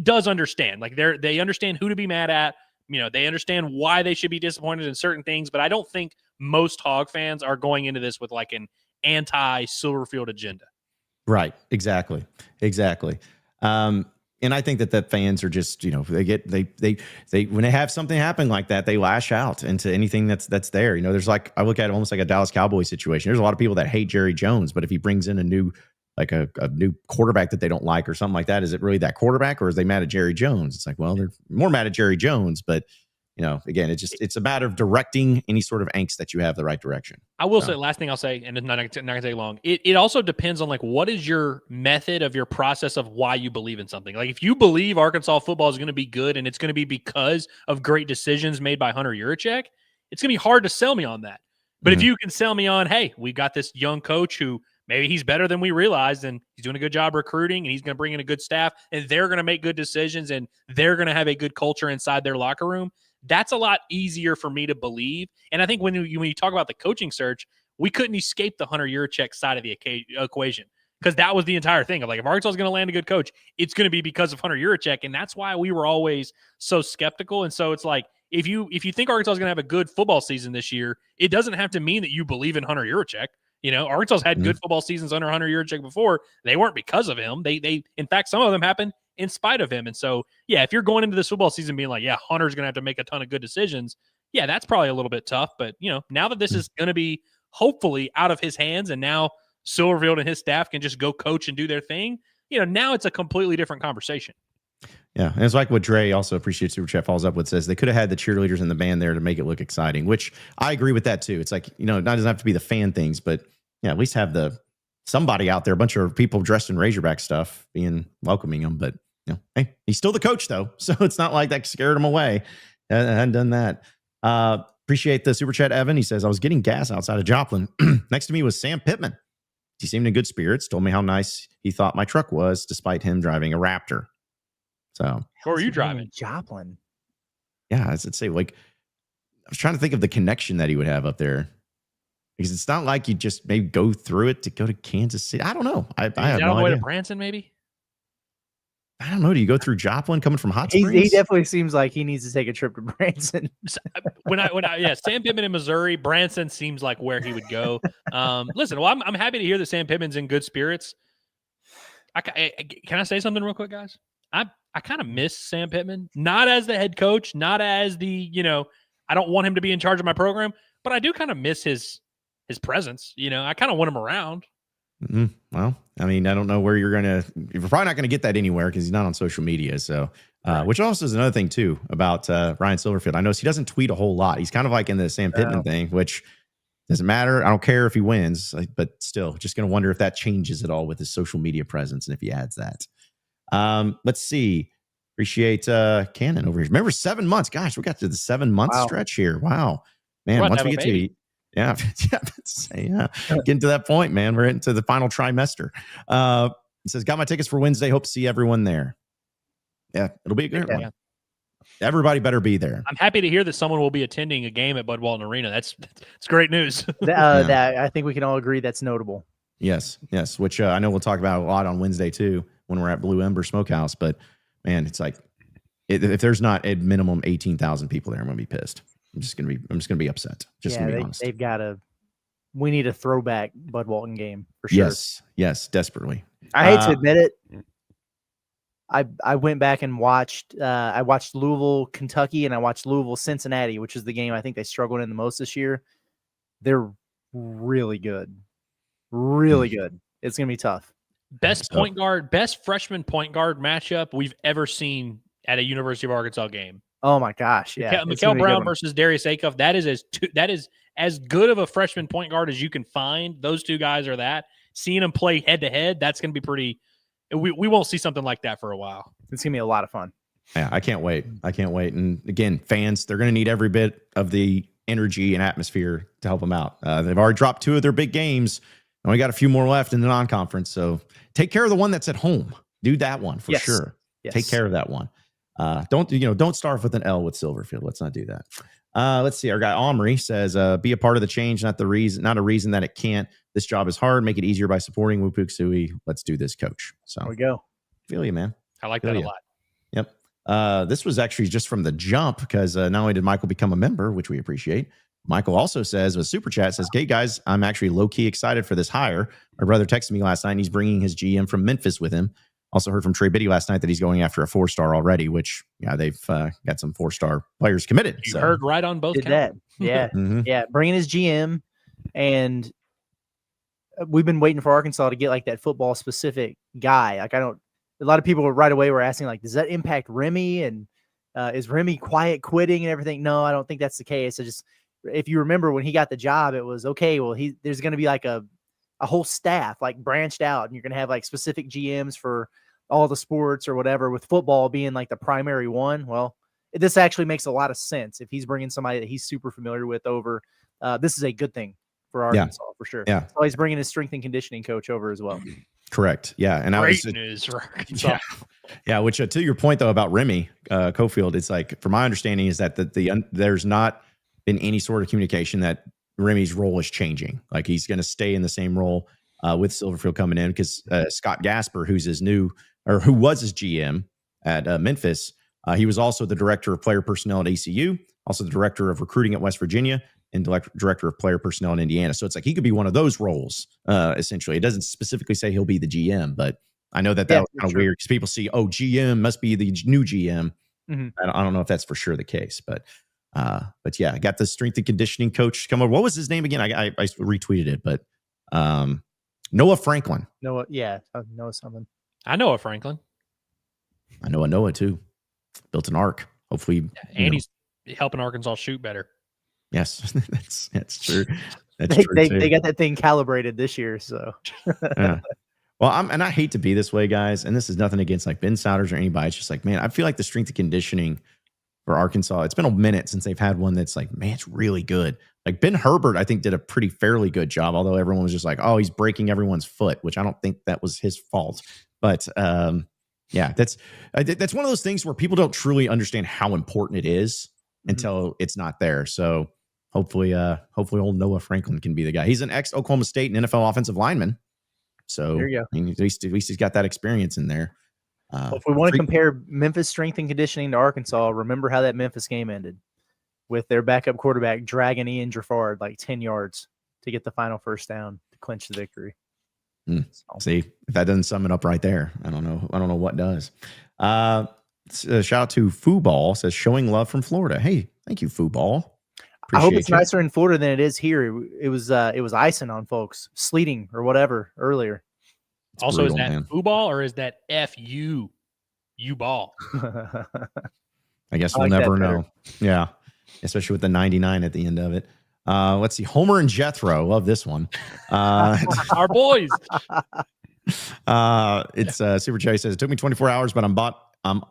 does understand. Like they understand who to be mad at. They understand why they should be disappointed in certain things. But I don't think most Hog fans are going into this with like an anti-Silverfield agenda. Right. Exactly. And I think that fans are just, they when they have something happen like that, they lash out into anything that's there. There's like, I look at it almost like a Dallas Cowboys situation. There's a lot of people that hate Jerry Jones, but if he brings in a new quarterback that they don't like or something like that, is it really that quarterback or is they mad at Jerry Jones? It's like, well, they're more mad at Jerry Jones, but again, it's a matter of directing any sort of angst that you have the right direction. I will say, last thing I'll say, and it's not going to take long. It also depends on like what is your method of your process of why you believe in something. Like if you believe Arkansas football is going to be good and it's going to be because of great decisions made by Hunter Yurachek, it's going to be hard to sell me on that. But if you can sell me on, hey, we got this young coach who maybe he's better than we realized and he's doing a good job recruiting and he's going to bring in a good staff and they're going to make good decisions and they're going to have a good culture inside their locker room. That's a lot easier for me to believe. And I think when you talk about the coaching search, we couldn't escape the Hunter Yurachek side of the equation because that was the entire thing of like, if Arkansas is going to land a good coach, it's going to be because of Hunter Yurachek. And that's why we were always so skeptical. And so it's like, if you think Arkansas is going to have a good football season this year, it doesn't have to mean that you believe in Hunter Yurachek. Arkansas had good football seasons under Hunter Yurachek before. They weren't because of him. They in fact, some of them happened in spite of him. And so, yeah, if you're going into this football season being like, yeah, Hunter's going to have to make a ton of good decisions, yeah, that's probably a little bit tough. But, now that this is going to be hopefully out of his hands and now Silverfield and his staff can just go coach and do their thing, now it's a completely different conversation. Yeah, and it's like what Dre also appreciates Super Chat follows up with says they could have had the cheerleaders and the band there to make it look exciting, which I agree with that too. It's like, it doesn't have to be the fan things, but yeah, at least have somebody out there, a bunch of people dressed in Razorback stuff welcoming them. But hey, he's still the coach though. So it's not like that scared him away. I hadn't done that. Appreciate the Super Chat, Evan. He says, I was getting gas outside of Joplin. Next to me was Sam Pittman. He seemed in good spirits, told me how nice he thought my truck was, despite him driving a Raptor. So where are you driving? Joplin. Yeah, I'd say I was trying to think of the connection that he would have up there. Because it's not like you just maybe go through it to go to Kansas City. I don't know. I have no idea. To Branson, maybe? I don't know. Do you go through Joplin coming from Hot Springs? He definitely seems like he needs to take a trip to Branson. Sam Pittman in Missouri, Branson seems like where he would go. Listen, well, I'm happy to hear that Sam Pittman's in good spirits. Can I say something real quick, guys? I kind of miss Sam Pittman, not as the head coach, not as the, I don't want him to be in charge of my program, but I do kind of miss his presence. I kind of want him around. Mm-hmm. Well, I mean, I don't know where you're probably not going to get that anywhere because he's not on social media. So, right. Which also is another thing too about Ryan Silverfield. I noticed he doesn't tweet a whole lot. He's kind of like in the Sam Pittman thing, which doesn't matter. I don't care if he wins, but still just going to wonder if that changes at all with his social media presence. And if he adds that, let's see. Appreciate Cannon over here. Remember 7 months. Gosh, we got to the 7 month stretch here. Wow, man. Once we get to getting to that point, man. We're into the final trimester. It says, got my tickets for Wednesday. Hope to see everyone there. Yeah, it'll be a good one. Everybody better be there. I'm happy to hear that someone will be attending a game at Bud Walton Arena. That's great news. That I think we can all agree that's notable. Yes, which I know we'll talk about a lot on Wednesday too. when we're at Blue Ember Smokehouse. But man, it's like if there's not at minimum 18,000 people there, I'm gonna be pissed. I'm just gonna be upset. Just gonna be honest. They've got we need a throwback Bud Walton game for sure. Yes, desperately. I hate to admit it. I went back and watched. I watched Louisville, Kentucky, and I watched Louisville, Cincinnati, which is the game I think they struggled in the most this year. They're really good, really good. It's gonna be tough. Best freshman point guard matchup we've ever seen at a University of Arkansas game. Oh my gosh, yeah. Mikael Brown versus Darius Acuff. That is as good of a freshman point guard as you can find. Those two guys are that. Seeing them play head to head, that's going to be pretty. We won't see something like that for a while. It's going to be a lot of fun. Yeah, I can't wait. And again, fans, they're going to need every bit of the energy and atmosphere to help them out. They've already dropped 2 of their big games. And we got a few more left in the non-conference. So take care of the one that's at home. Do that one for sure. Yes. Take care of that one. Don't start with an L with Silverfield. Let's not do that. Let's see. Our guy Omri says, be a part of the change, not a reason that it can't. This job is hard. Make it easier by supporting Wupuk Sui. Let's do this, coach. So there we go. Feel you, man. I like that a lot. Yep. This was actually just from the jump because not only did Michael become a member, which we appreciate, Michael also says with super chat says, "Hey guys, I'm actually low key excited for this hire. My brother texted me last night and he's bringing his GM from Memphis with him. Also heard from Trey Biddy last night that he's going after a 4-star already, which they've got some 4-star players committed. You heard right on both. Did that? Yeah, yeah. Bringing his GM, and we've been waiting for Arkansas to get like that football specific guy. Like a lot of people right away were asking like, does that impact Remy? And is Remy quiet quitting and everything? No, I don't think that's the case. If you remember when he got the job, it was okay. Well, there's going to be like a whole staff like branched out, and you're going to have like specific GMs for all the sports or whatever, with football being like the primary one. Well, this actually makes a lot of sense. If he's bringing somebody that he's super familiar with over, this is a good thing for Arkansas for sure. Yeah. So he's bringing his strength and conditioning coach over as well. Correct. Yeah. And great news for Arkansas. Yeah. Which to your point though, about Remy Cofield, it's like, from my understanding is that there's not been any sort of communication that Remy's role is changing. Like he's going to stay in the same role with Silverfield coming in, because Scott Gasper, who was his GM at Memphis, he was also the director of player personnel at ACU, also the director of recruiting at West Virginia, and director of player personnel in Indiana. So it's like he could be one of those roles, essentially. It doesn't specifically say he'll be the GM, but I know that was kind of weird because people see, GM must be the new GM. Mm-hmm. I don't know if that's for sure the case, but yeah, I got the strength and conditioning coach come over. What was his name again? I retweeted it, but Noah Franklin. Noah something. I know a Franklin. I know a Noah too. Built an arc. Hopefully, and he's helping Arkansas shoot better. Yes, that's true. They got that thing calibrated this year, so. Yeah. Well, I hate to be this way, guys, and this is nothing against like Ben Souders or anybody. It's just like, man, I feel like the strength and conditioning for Arkansas, it's been a minute since they've had one that's like, man, it's really good. Like Ben Herbert, I think, did a pretty fairly good job, although everyone was just like, oh, he's breaking everyone's foot, which I don't think that was his fault. But yeah, that's one of those things where people don't truly understand how important it is until it's not there. So hopefully old Noah Franklin can be the guy. He's an ex-Oklahoma State and NFL offensive lineman. So there you go. I mean, at least he's got that experience in there. If we want to compare Memphis strength and conditioning to Arkansas, remember how that Memphis game ended with their backup quarterback dragging Ian Giffard like 10 yards to get the final first down to clinch the victory. See, if that doesn't sum it up right there, I don't know what does. Shout out to Fooball, says showing love from Florida. Hey, thank you, Fooball. I hope it's nicer in Florida than it is here. It was icing on folks, sleeting or whatever earlier. It's also, brutal, is that Fooball or is that FU ball? I guess we'll never know. Yeah, especially with the 99 at the end of it. Let's see. Homer and Jethro. Love this one. Our boys. It's Super Chase says, it took me 24 hours, but I'm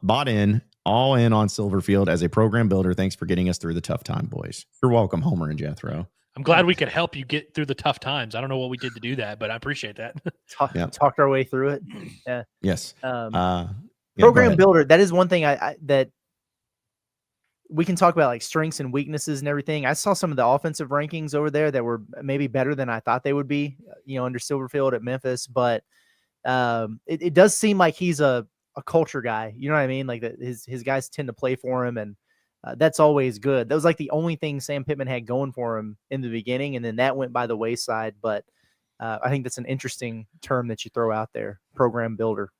bought in, all in on Silverfield as a program builder. Thanks for getting us through the tough time, boys. You're welcome, Homer and Jethro. I'm glad we could help you get through the tough times. I don't know what we did to do that, but I appreciate that. Talked our way through it. Yeah. Yes. Program builder. That is one thing that we can talk about, like strengths and weaknesses and everything. I saw some of the offensive rankings over there that were maybe better than I thought they would be, under Silverfield at Memphis. But it does seem like he's a culture guy. You know what I mean? Like that his guys tend to play for him, and that's always good. That was like the only thing Sam Pittman had going for him in the beginning, and then that went by the wayside. But I think that's an interesting term that you throw out there, program builder.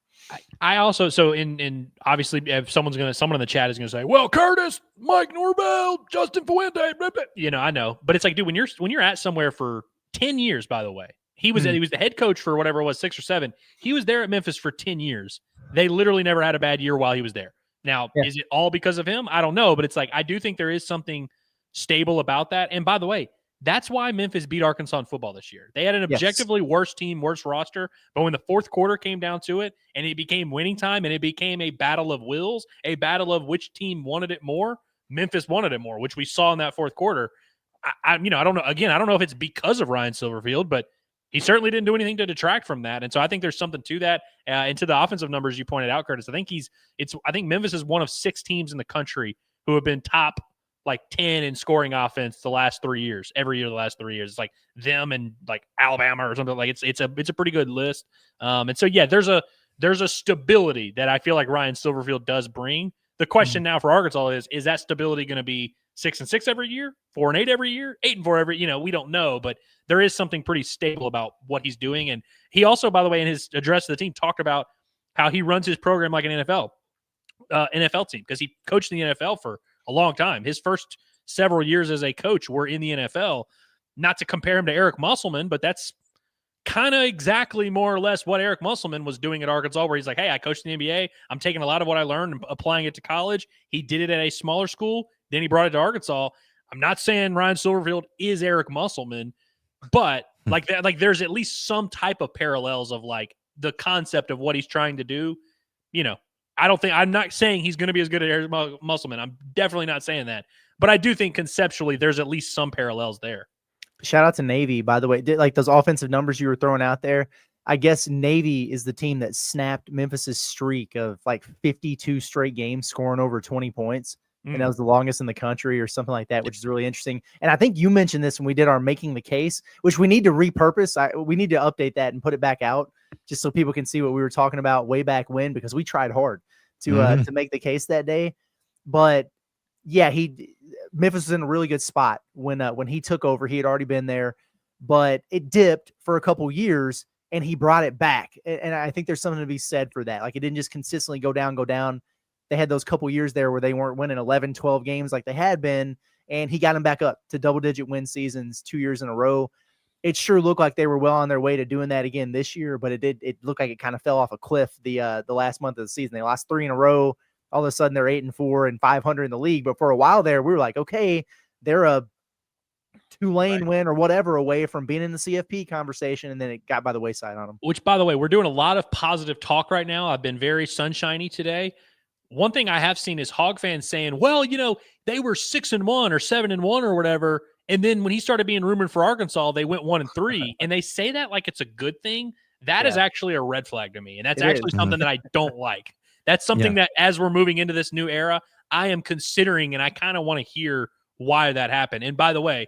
I also, so in obviously if someone in the chat is gonna say, well, Curtis, Mike Norvell, Justin Fuente, blah, blah. You know, I know, but it's like, dude, when you're at somewhere for 10 years, by the way, he was the head coach for whatever it was, 6 or 7. He was there at Memphis for 10 years. They literally never had a bad year while he was there. Now, is it all because of him? I don't know, but it's like, I do think there is something stable about that. And by the way, that's why Memphis beat Arkansas in football this year. They had an objectively worse team, worse roster, but when the fourth quarter came down to it and it became winning time and it became a battle of wills, a battle of which team wanted it more, Memphis wanted it more, which we saw in that fourth quarter. I don't know. Again, I don't know if it's because of Ryan Silverfield, but he certainly didn't do anything to detract from that. And so I think there's something to that. And to the offensive numbers you pointed out, Curtis, I think Memphis is one of 6 teams in the country who have been top like 10 in scoring offense the last 3 years. Every year the last 3 years, it's like them and like Alabama or something. Like it's a pretty good list. And so yeah, there's a stability that I feel like Ryan Silverfield does bring. The question now for Arkansas is that stability going to be 6-6 every year, 4-8 every year, 8-4 every? We don't know, but there is something pretty stable about what he's doing. And he also, by the way, in his address to the team, talked about how he runs his program like an NFL team, because he coached in the NFL for a long time. His first several years as a coach were in the NFL. Not to compare him to Eric Musselman, but that's kind of exactly more or less what Eric Musselman was doing at Arkansas, where he's like, hey, I coached in the NBA. I'm taking a lot of what I learned and applying it to college. He did it at a smaller school. Then he brought it to Arkansas. I'm not saying Ryan Silverfield is Eric Musselman, but like that, like there's at least some type of parallels of like the concept of what he's trying to do. I'm not saying he's going to be as good as Eric Musselman. I'm definitely not saying that, but I do think conceptually there's at least some parallels there. Shout out to Navy, by the way. Like those offensive numbers you were throwing out there, I guess Navy is the team that snapped Memphis's streak of like 52 straight games scoring over 20 points. And that was the longest in the country or something like that, which is really interesting. And I think you mentioned this when we did our Making the Case, which we need to repurpose. We need to update that and put it back out just so people can see what we were talking about way back when, because we tried hard to make the case that day. But yeah, Memphis was in a really good spot when he took over. He had already been there, but it dipped for a couple years and he brought it back. And I think there's something to be said for that. Like it didn't just consistently go down. They had those couple years there where they weren't winning 11, 12 games like they had been, and he got them back up to double-digit win seasons 2 years in a row. It sure looked like they were well on their way to doing that again this year, but it looked like it kind of fell off a cliff the last month of the season. They lost 3 in a row. All of a sudden, they're 8-4 and 500 in the league. But for a while there, we were like, okay, they're a Tulane win or whatever away from being in the CFP conversation, and then it got by the wayside on them. Which, by the way, we're doing a lot of positive talk right now. I've been very sunshiny today. One thing I have seen is Hog fans saying, well, they were 6-1 or 7-1 or whatever. And then when he started being rumored for Arkansas, they went 1-3. And they say that like it's a good thing. That is actually a red flag to me. And that's actually something that I don't like. That's something that as we're moving into this new era, I am considering, and I kind of want to hear why that happened. And by the way,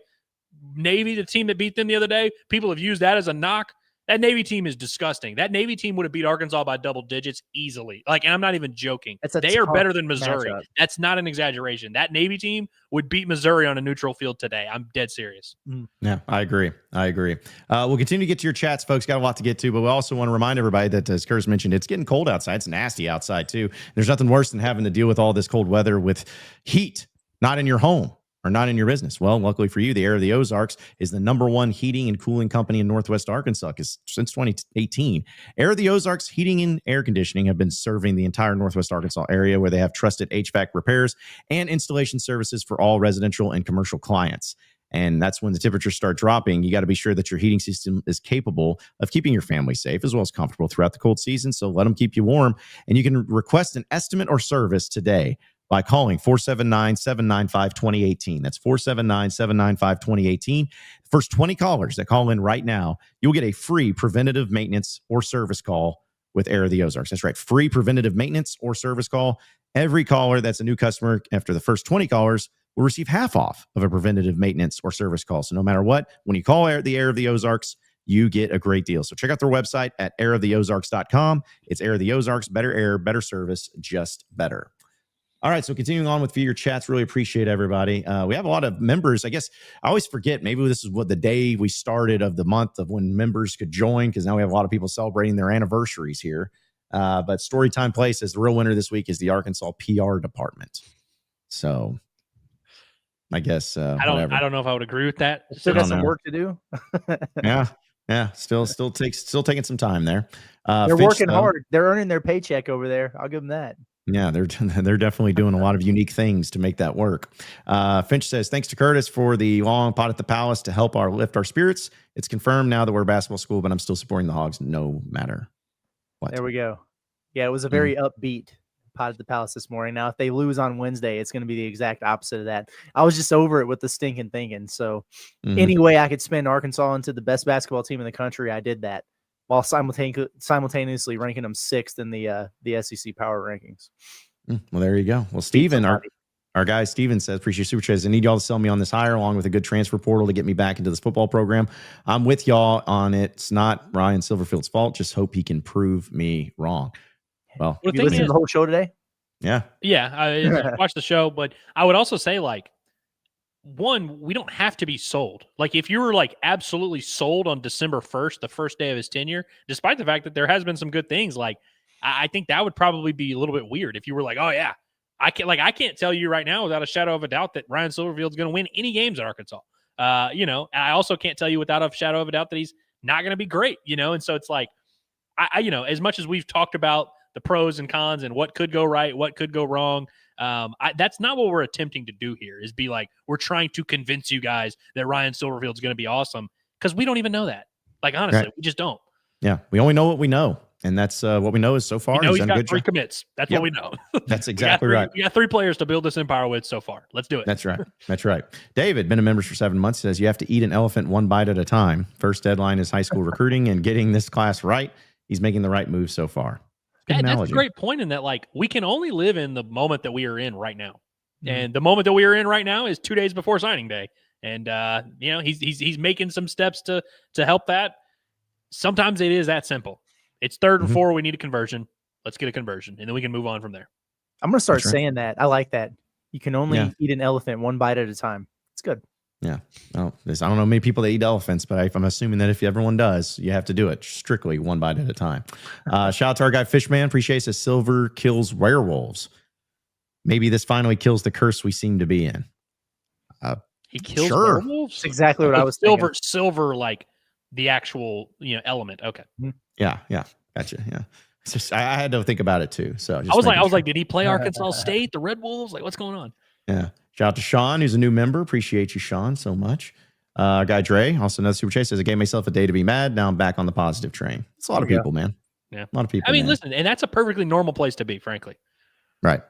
Navy, the team that beat them the other day, people have used that as a knock. That Navy team is disgusting. That Navy team would have beat Arkansas by double digits easily. Like, and I'm not even joking. They are better than Missouri. Matchup. That's not an exaggeration. That Navy team would beat Missouri on a neutral field today. I'm dead serious. Yeah, I agree. We'll continue to get to your chats, folks. Got a lot to get to, but we also want to remind everybody that, as Curtis mentioned, it's getting cold outside. It's nasty outside, too. There's nothing worse than having to deal with all this cold weather with heat, not in your home. Or not in your business. Well, luckily for you, the Air of the Ozarks is the #1 heating and cooling company in Northwest Arkansas, because since 2018, Air of the Ozarks Heating and Air Conditioning have been serving the entire Northwest Arkansas area, where they have trusted HVAC repairs and installation services for all residential and commercial clients. And that's when the temperatures start dropping. You got to be sure that your heating system is capable of keeping your family safe as well as comfortable throughout the cold season. So let them keep you warm. And you can request an estimate or service today by calling 479-795-2018. That's 479-795-2018. First 20 callers that call in right now, you'll get a free preventative maintenance or service call with Air of the Ozarks. That's right, free preventative maintenance or service call. Every caller that's a new customer after the first 20 callers will receive half off of a preventative maintenance or service call. So no matter what, when you call the Air of the Ozarks, you get a great deal. So check out their website at airoftheozarks.com. It's Air of the Ozarks, better air, better service, just better. All right, so continuing on with viewer chats, really appreciate everybody. We have a lot of members. I guess I always forget, maybe this is what the day we started of the month of when members could join, because now we have a lot of people celebrating their anniversaries here. But Storytime Play says the real winner this week is the Arkansas PR department. So I guess I don't know if I would agree with that. Still got some work to do. Yeah. Still taking some time there. They're working hard. They're earning their paycheck over there. I'll give them that. Yeah, they're definitely doing a lot of unique things to make that work. Finch says, thanks to Curtis for the long pot at the Palace to help lift our spirits. It's confirmed now that we're a basketball school, but I'm still supporting the Hogs no matter what. There we go. Yeah, it was a very upbeat pot at the Palace this morning. Now, if they lose on Wednesday, it's going to be the exact opposite of that. I was just over it with the stinking thinking. So any way I could spin Arkansas into the best basketball team in the country, I did that, while simultaneously ranking them 6th in the SEC power rankings. Well, there you go. Well, Steven, our guy Steven says, appreciate super chats. I need y'all to sell me on this hire along with a good transfer portal to get me back into this football program. I'm with y'all on it. It's not Ryan Silverfield's fault. Just hope he can prove me wrong. Well, you listened to the whole show today? Yeah. Yeah. I watched the show, but I would also say, like, one, we don't have to be sold. Like, if you were like absolutely sold on December 1st, the first day of his tenure, despite the fact that there has been some good things, like, I think that would probably be a little bit weird if you were like, oh yeah, I can't tell you right now without a shadow of a doubt that Ryan Silverfield's going to win any games at Arkansas. And I also can't tell you without a shadow of a doubt that he's not going to be great, and so it's like, I as much as we've talked about the pros and cons and what could go right, what could go wrong, that's not what we're attempting to do here, is be like, we're trying to convince you guys that Ryan Silverfield's going to be awesome, because we don't even know that. Like, honestly, we just don't. Yeah, we only know what we know. And that's what we know is so far. He's got 3 commits. That's what we know. That's exactly right. We got 3 players to build this empire with so far. Let's do it. That's right. That's right. David, been a member for 7 months, says you have to eat an elephant one bite at a time. First deadline is high school recruiting and getting this class right. He's making the right move so far. That's a great point, in that, like, we can only live in the moment that we are in right now. And the moment that we are in right now is 2 days before signing day. And, he's making some steps to help that. Sometimes it is that simple. It's 3rd and 4. We need a conversion. Let's get a conversion, and then we can move on from there. I'm going to start saying that. I like that. You can only eat an elephant one bite at a time. It's good. Yeah. Well, I don't know many people that eat elephants, but I'm assuming that if everyone does, you have to do it strictly one bite at a time. Shout out to our guy Fishman. Appreciates a silver kills werewolves. Maybe this finally kills the curse we seem to be in. He kills werewolves? That's exactly what I was thinking. Silver, like the actual element. Okay. Yeah. Gotcha. Yeah. It's just, I had to think about it too. So I was like, did he play Arkansas State, the Red Wolves? Like, what's going on? Yeah. Shout out to Sean, who's a new member. Appreciate you, Sean, so much. Guy Dre, also another super chase, says, I gave myself a day to be mad. Now I'm back on the positive train. It's a lot of people, man. Yeah. A lot of people. I mean, listen, and that's a perfectly normal place to be, frankly. Right.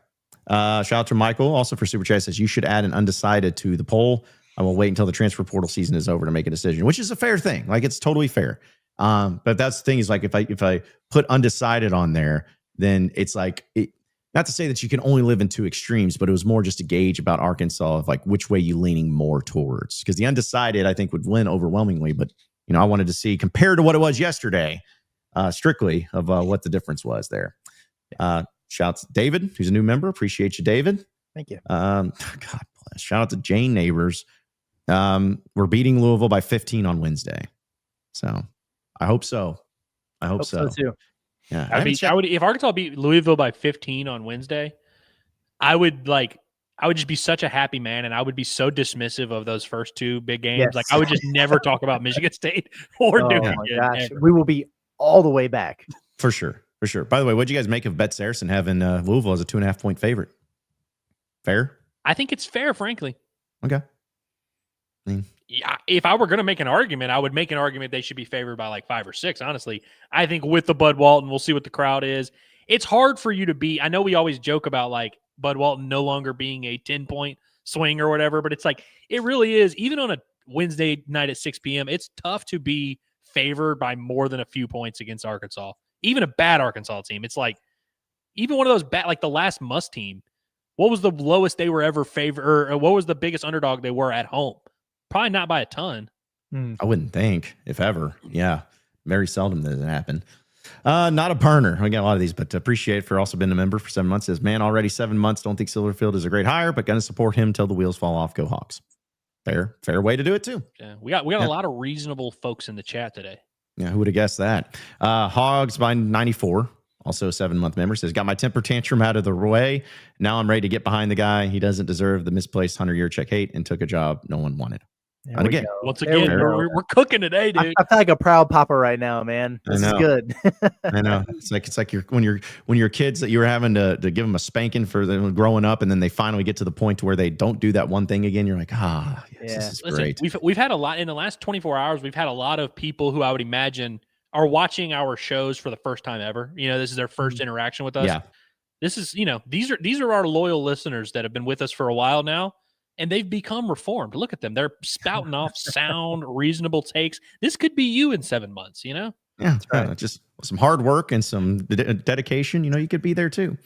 Shout out to Michael, also for super chat, says, you should add an undecided to the poll. I will wait until the transfer portal season is over to make a decision, which is a fair thing. Like, it's totally fair. But that's the thing, is like, if I put undecided on there, then it's like, not to say that you can only live in 2 extremes, but it was more just a gauge about Arkansas of like which way you leaning more towards, because the undecided I think would win overwhelmingly. But, I wanted to see compared to what it was yesterday, strictly of what the difference was there. Shouts to David, who's a new member. Appreciate you, David. Thank you. God bless. Shout out to Jane Neighbors. We're beating Louisville by 15 on Wednesday. So I hope so. I hope so too. Yeah. I would, if Arkansas beat Louisville by 15 on Wednesday, I would just be such a happy man, and I would be so dismissive of those first 2 big games. Yes. Like, I would just never talk about Michigan State or Duke. Oh my gosh. We will be all the way back. For sure. By the way, what do you guys make of Bet SARACEN having Louisville as a 2.5-point favorite? Fair? I think it's fair, frankly. Okay. Yeah, if I were going to make an argument, I would make an argument they should be favored by like 5 or 6, honestly. I think with the Bud Walton, we'll see what the crowd is. It's hard for you to be – I know we always joke about like Bud Walton no longer being a 10-point swing or whatever, but it's like it really is. Even on a Wednesday night at 6 p.m., it's tough to be favored by more than a few points against Arkansas. Even a bad Arkansas team. It's like even one of those bad – like the last Muss team, what was the lowest they were ever favored, or what was the biggest underdog they were at home? Probably not by a ton. I wouldn't think, if ever. Yeah. Very seldom does it happen. Not a burner. I got a lot of these, but appreciate for also been a member for 7 months. Says, man, already 7 months. Don't think Silverfield is a great hire, but going to support him till the wheels fall off. Go Hawks. Fair way to do it too. Yeah, we got a lot of reasonable folks in the chat today. Yeah, who would have guessed that? Hogs by 94, also a 7-month member, says, got my temper tantrum out of the way. Now I'm ready to get behind the guy. He doesn't deserve the misplaced 100-year check hate and took a job no one wanted. And again, once again, we're cooking today, dude. I feel like a proud papa right now, man. This is good. I know. It's like when your kids that you were having to give them a spanking for them growing up, and then they finally get to the point to where they don't do that one thing again. You're like, yes, this is great. We've had a lot in the last 24 hours. We've had a lot of people who I would imagine are watching our shows for the first time ever. This is their first interaction with us. Yeah. This is, these are our loyal listeners that have been with us for a while now. And they've become reformed. Look at them. They're spouting off sound, reasonable takes. This could be you in 7 months, Yeah, that's right. Just some hard work and some dedication. You could be there too.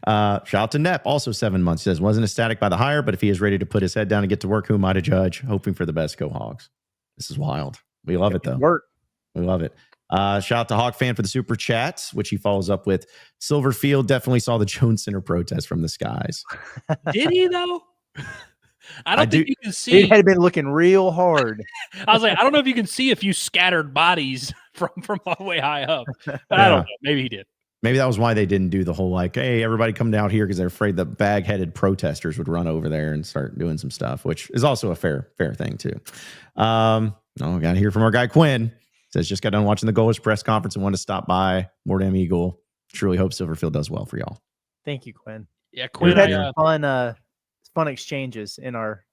Shout out to Nep, also 7 months. Says, wasn't ecstatic by the hire, but if he is ready to put his head down and get to work, who am I to judge? Hoping for the best. Go Hogs. This is wild. We love it though. We love it. Shout out to Hawk Fan for the super chats, which he follows up with. Silverfield definitely saw the Jones Center protest from the skies. Did he though? I don't think you can see. It had been looking real hard. I was like, I don't know if you can see a few scattered bodies from all the way high up. But I don't know. Maybe he did. Maybe that was why they didn't do the whole hey, everybody come down here, because they're afraid the bag-headed protesters would run over there and start doing some stuff, which is also a fair thing too. Got to hear from our guy Quinn. Says, just got done watching the Goalish press conference and wanted to stop by. More damn Eagle. Truly hope Silverfield does well for y'all. Thank you, Quinn. Yeah, Quinn. We've had fun exchanges in our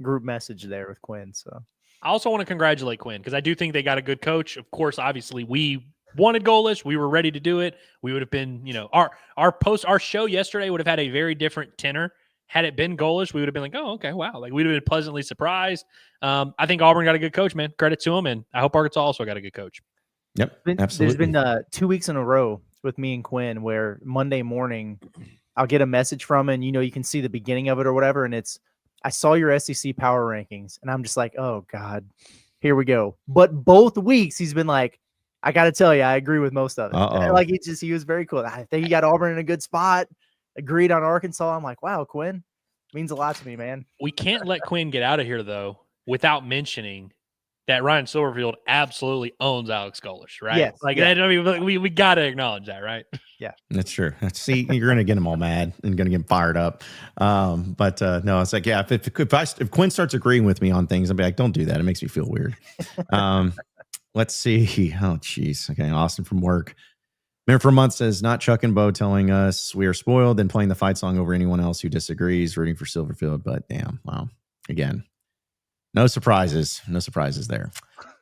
group message there with Quinn. So I also want to congratulate Quinn, because I do think they got a good coach. Of course, obviously, we wanted Goalish. We were ready to do it. We would have been, our show yesterday would have had a very different tenor. Had it been Goalish, we would have been like, oh, okay, wow. Like, we'd have been pleasantly surprised. I think Auburn got a good coach, man. Credit to him. And I hope Arkansas also got a good coach. Yep, absolutely. There's been 2 weeks in a row with me and Quinn where Monday morning I'll get a message from him, and you can see the beginning of it or whatever, and it's, I saw your SEC power rankings, and I'm just like, oh God, here we go. But both weeks he's been like, I got to tell you, I agree with most of it. Like, he was very cool. I think he got Auburn in a good spot. Agreed on Arkansas. I'm like, wow, Quinn, means a lot to me, man. We can't let Quinn get out of here though without mentioning that Ryan Silverfield absolutely owns Alex Goalish, right? Yes, we got to acknowledge that, right? Yeah, that's true. See, you're going to get them all mad and going to get them fired up. But no, it's like, yeah, if Quinn starts agreeing with me on things, I'll be like, don't do that. It makes me feel weird. Let's see. Oh, geez. Okay, Austin from work. Member for a month says, not Chuck and Bo telling us we are spoiled and playing the fight song over anyone else who disagrees, rooting for Silverfield. But damn, wow. Again, no surprises. No surprises there.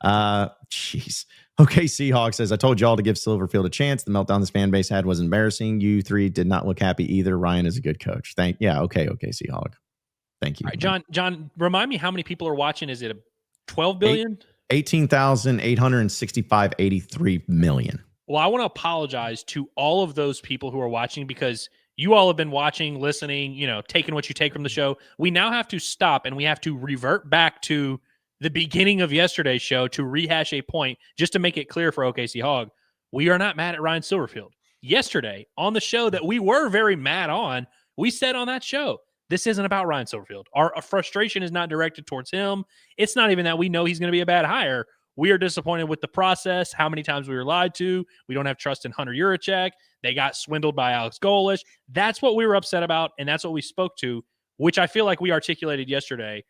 Jeez. Okay, Seahawks says, I told y'all to give Silverfield a chance. The meltdown this fan base had was embarrassing. You three did not look happy either. Ryan is a good coach. Okay, Seahawk. Thank you. All right, John, remind me how many people are watching. Is it a 12 billion? 18,865.83 million. Well, I want to apologize to all of those people who are watching, because you all have been watching, listening, taking what you take from the show. We now have to stop, and we have to revert back to the beginning of yesterday's show to rehash a point, just to make it clear for OKC Hog. We are not mad at Ryan Silverfield. Yesterday, on the show that we were very mad on, we said on that show, this isn't about Ryan Silverfield. Our frustration is not directed towards him. It's not even that we know he's going to be a bad hire. We are disappointed with the process, how many times we were lied to. We don't have trust in Hunter Yurachek. They got swindled by Alex Goalish. That's what we were upset about, and that's what we spoke to, which I feel like we articulated yesterday.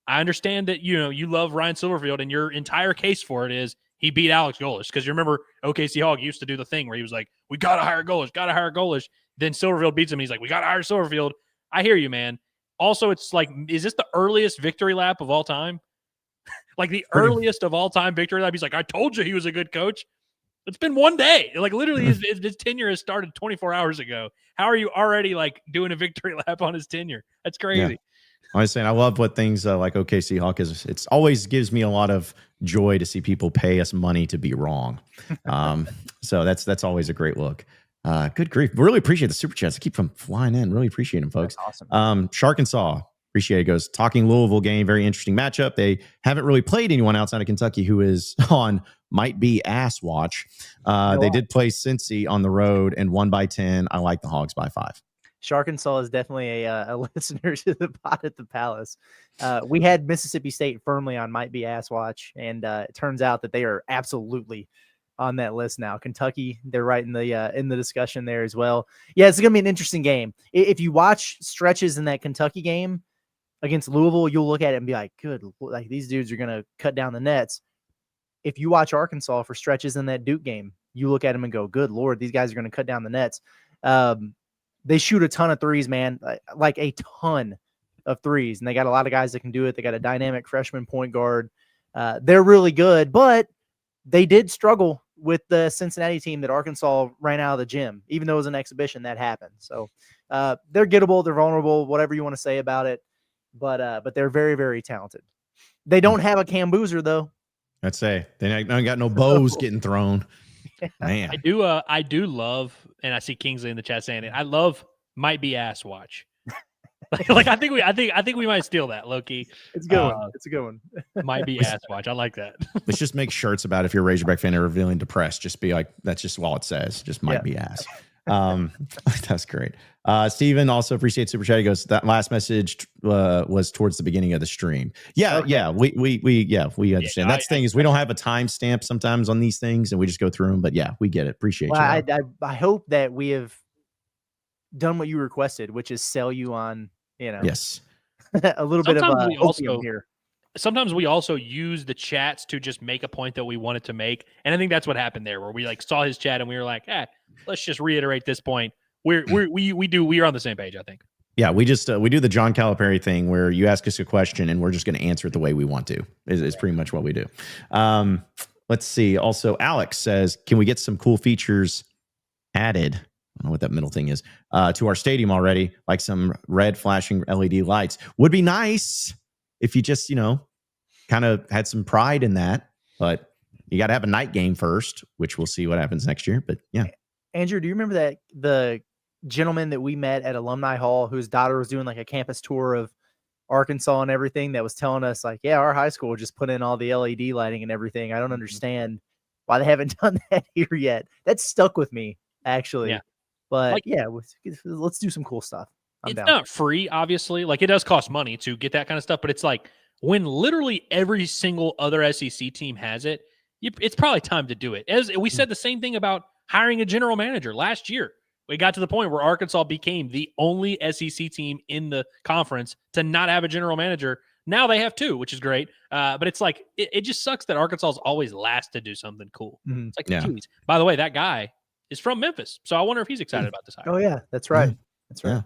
I understand that, you love Ryan Silverfield, and your entire case for it is he beat Alex Goalish. Because you remember OKC Hog used to do the thing where he was like, we got to hire Goalish. Then Silverfield beats him, and he's like, we got to hire Silverfield. I hear you, man. Also, it's like, is this the earliest victory lap of all time? Like the earliest of all time victory lap. He's like, I told you he was a good coach. It's been one day. Like, literally, his tenure has started 24 hours ago. How are you already like doing a victory lap on his tenure? That's crazy. Yeah. I was saying, I love what things like OKC Hawk is. It's always gives me a lot of joy to see people pay us money to be wrong. So that's always a great look. Good grief. Really appreciate the super chats. I keep them flying in. Really appreciate them, folks. That's awesome. Shark and Saw Appreciate it. Goes, talking Louisville game, very interesting matchup. They haven't really played anyone outside of Kentucky who is on might be ass watch. They did play Cincy on the road and won by 10. I like the Hogs by 5. Sharkensaw is definitely a listener to the Pot at the Palace. We had Mississippi State firmly on might be ass watch, and it turns out that they are absolutely on that list now. Kentucky, they're right in the discussion there as well. Yeah, it's gonna be an interesting game. If you watch stretches in that Kentucky game against Louisville, you'll look at it and be like, good, like these dudes are gonna cut down the nets. If you watch Arkansas for stretches in that Duke game, you look at them and go, good Lord, these guys are gonna cut down the nets. They shoot a ton of threes, man, like a ton of threes. And they got a lot of guys that can do it. They got a dynamic freshman point guard. They're really good, but they did struggle with the Cincinnati team that Arkansas ran out of the gym. Even though it was an exhibition, that happened. So they're gettable, they're vulnerable, whatever you want to say about it. But they're very, very talented. They don't have a Cam Boozer, though. I'd say they don't got no bows getting thrown. Man, I do love, and I see Kingsley in the chat saying it. I love might be ass watch. I think we might steal that, Loki. It's a good one. It's a good one. Might be ass watch. I like that. Let's just make shirts about if you're a Razorback fan or feeling depressed. Just be like, that's just all it says. Just might be ass. That's great. Steven also appreciates Super Chat. He goes, that last message was towards the beginning of the stream. Yeah, okay. We understand. That's the thing is we don't have a timestamp sometimes on these things and we just go through them. But yeah, we get it. Appreciate you. I hope that we have done what you requested, which is sell you on, yes, a little bit of opium here. Sometimes we also use the chats to just make a point that we wanted to make. And I think that's what happened there, where we saw his chat and we were like, let's just reiterate this point. We are on the same page, I think. Yeah, we just we do the John Calipari thing where you ask us a question and we're just going to answer it the way we want to. Is pretty much what we do. Let's see. Also, Alex says, can we get some cool features added? I don't know what that middle thing is, to our stadium already, like some red flashing LED lights. Would be nice if you just, kind of had some pride in that. But you got to have a night game first, which we'll see what happens next year. But yeah. Andrew, do you remember that the gentleman that we met at Alumni Hall whose daughter was doing like a campus tour of Arkansas and everything that was telling us like, yeah, our high school just put in all the LED lighting and everything. I don't understand why they haven't done that here yet. That stuck with me, actually. Yeah. But let's do some cool stuff. It's not free, obviously. Like, it does cost money to get that kind of stuff, but it's like when literally every single other SEC team has it, it's probably time to do it. As we said the same thing about hiring a general manager last year. We got to the point where Arkansas became the only SEC team in the conference to not have a general manager. Now they have two, which is great. But it's like, it just sucks that Arkansas is always last to do something cool. Mm-hmm. It's like, geez. By the way, that guy is from Memphis. So I wonder if he's excited about this hire. Oh, yeah. That's right. That's right.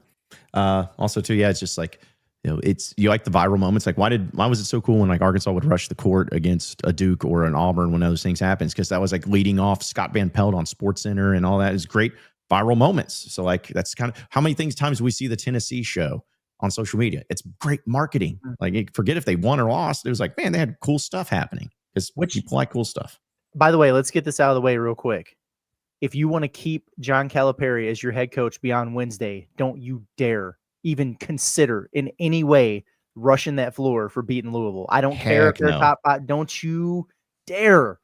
Yeah. Also, too, it's just like, you like the viral moments. Like, why was it so cool when like Arkansas would rush the court against a Duke or an Auburn when those things happens? Because that was like leading off Scott Van Pelt on SportsCenter and all that is great viral moments. So like, that's kind of how many times we see the Tennessee show on social media. It's great marketing. Like, forget if they won or lost. It was like, man, they had cool stuff happening because people like cool stuff. By the way, let's get this out of the way real quick. If you want to keep John Calipari as your head coach beyond Wednesday, don't you dare even consider in any way rushing that floor for beating Louisville. I don't care if they're top 5. Don't you dare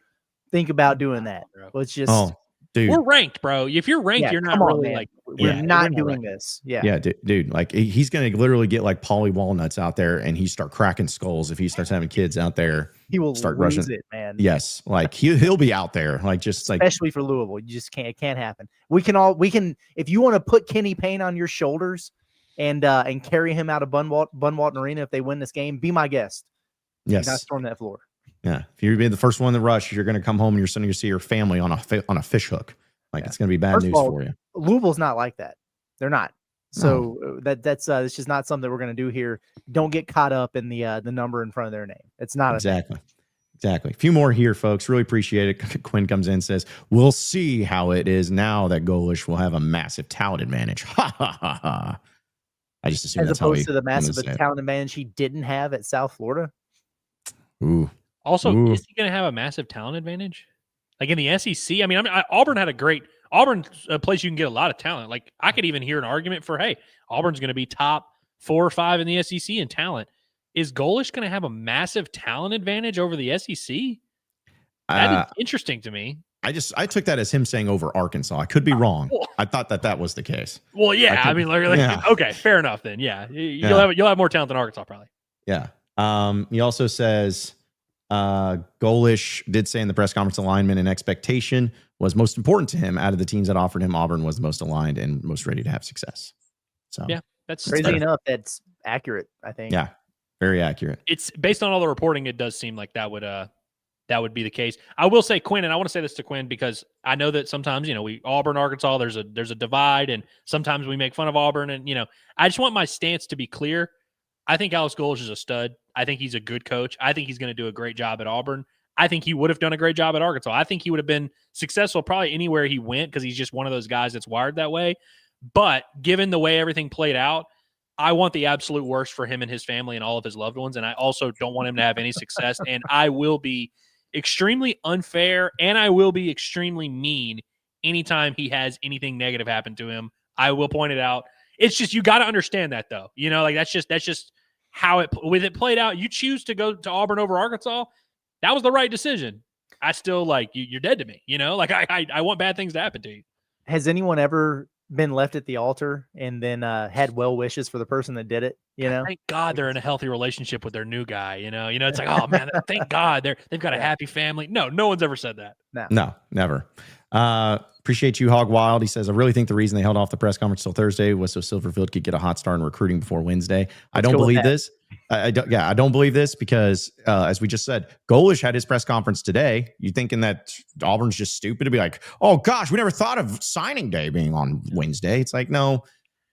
think about doing that. Let's just dude. We're ranked, bro. If you're ranked, you're not really like we're not doing this. Yeah, dude. Like, he's gonna literally get like Polly Walnuts out there and he start cracking skulls if he starts having kids out there. He will start lose rushing it, man. Yes, like he'll be out there, like just like especially for Louisville. You just can't. It can't happen. We can. If you want to put Kenny Payne on your shoulders and carry him out of Bunwalton Arena if they win this game, be my guest. Yes, not storm that floor. Yeah, if you're being the first one to rush, you're going to come home and you're going to see your family on a fish hook. Like, it's going to be bad news for you. Louisville's not like that. They're not. So that's it's just not something we're going to do here. Don't get caught up in the number in front of their name. It's not exactly. A few more here, folks. Really appreciate it. Quinn comes in and says, we'll see how it is now that Golish will have a massive talent advantage. Ha ha ha ha. I just assume as opposed to the massive talent advantage he didn't have at South Florida. Ooh. Also, is he going to have a massive talent advantage? Like in the SEC? I mean, Auburn's a place you can get a lot of talent. Like, I could even hear an argument for, hey, Auburn's going to be top 4 or 5 in the SEC in talent. Is Golish going to have a massive talent advantage over the SEC? That is interesting to me. I took that as him saying over Arkansas. I could be wrong. I thought that was the case. Well, yeah. I mean, okay, fair enough then. Yeah, you'll have more talent than Arkansas probably. Yeah. He also says Golish did say in the press conference alignment and expectation was most important to him. Out of the teams that offered him, Auburn was the most aligned and most ready to have success. So yeah, that's crazy enough. That's accurate, I think. Yeah, very accurate. It's based on all the reporting. It does seem like that would be the case. I will say, Quinn, and I want to say this to Quinn because I know that sometimes, we Auburn, Arkansas, there's a divide, and sometimes we make fun of Auburn. And, I just want my stance to be clear. I think Alex Golish is a stud. I think he's a good coach. I think he's going to do a great job at Auburn. I think he would have done a great job at Arkansas. I think he would have been successful probably anywhere he went because he's just one of those guys that's wired that way. But given the way everything played out, I want the absolute worst for him and his family and all of his loved ones. And I also don't want him to have any success. And I will be extremely unfair and I will be extremely mean anytime he has anything negative happen to him. I will point it out. It's just, you got to understand that though. That's just how it played out. You choose to go to Auburn over Arkansas. That was the right decision. I still you're dead to me. I want bad things to happen to you. Has anyone ever been left at the altar and then had well wishes for the person that did it? Thank God they're in a healthy relationship with their new guy. It's like, oh man, thank God they've got a happy family. No one's ever said that. No, never. Appreciate you, Hog Wild. He says, I really think the reason they held off the press conference till Thursday was so Silverfield could get a hot start in recruiting before Wednesday. I don't believe this. I don't believe this because, as we just said, Golish had his press conference today. You thinking that Auburn's just stupid to be like, oh gosh, we never thought of signing day being on Wednesday. It's like, no,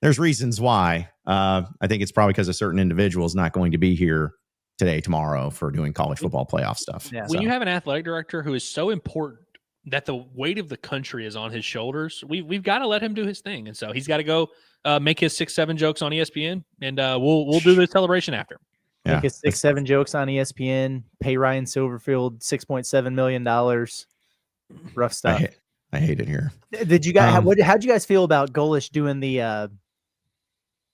there's reasons why. I think it's probably because a certain individual is not going to be here today, tomorrow for doing college football playoff stuff. Yeah. When you have an athletic director who is so important that the weight of the country is on his shoulders, we've got to let him do his thing. And so he's got to go make his 6-7 jokes on ESPN, and we'll do the celebration after. Make his 6-7 jokes on ESPN, pay Ryan Silverfield $6.7 million. Rough stuff. I hate it here. Did you guys, how'd you guys feel about Golish doing the,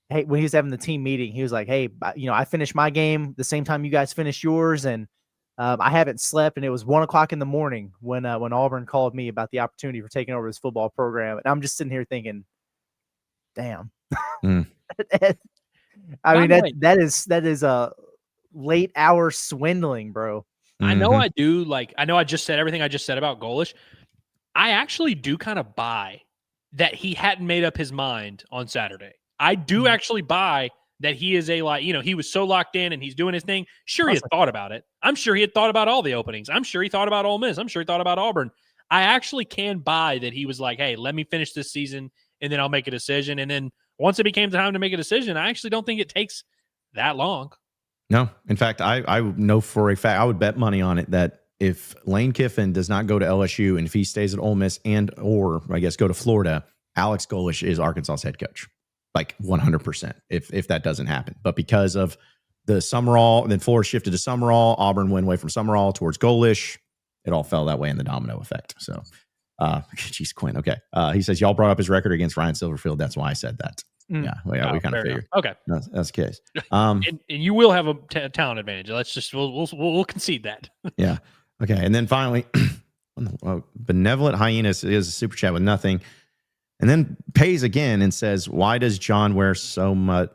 hey, when he was having the team meeting, he was like, hey, I finished my game the same time you guys finished yours. And I haven't slept, and it was 1:00 in the morning when Auburn called me about the opportunity for taking over this football program. And I'm just sitting here thinking, damn. I mean, that is a late hour swindling, bro. I know I do. I know I just said everything I just said about Golish. I actually do kind of buy that he hadn't made up his mind on Saturday. I do actually buy that he is he was so locked in and he's doing his thing. Sure, he had thought about it. I'm sure he had thought about all the openings. I'm sure he thought about Ole Miss. I'm sure he thought about Auburn. I actually can buy that he was like, hey, let me finish this season and then I'll make a decision. And then once it became time to make a decision, I actually don't think it takes that long. No. In fact, I know for a fact, I would bet money on it that if Lane Kiffin does not go to LSU and if he stays at Ole Miss or I guess go to Florida, Alex Golish is Arkansas's head coach. 100% if that doesn't happen. But because of the Summerall, then Florida shifted to Summerall, Auburn went away from Summerall towards Golish. It all fell that way in the domino effect. So, geez, Quinn. Okay. He says, y'all brought up his record against Ryan Silverfield. That's why I said that. Yeah, we kind of figured. Okay. That's the case. And you will have a talent advantage. Let's just, we'll concede that. Yeah. Okay. And then finally, Benevolent Hyenas is a super chat with nothing. And then pays again and says, why does John wear so damn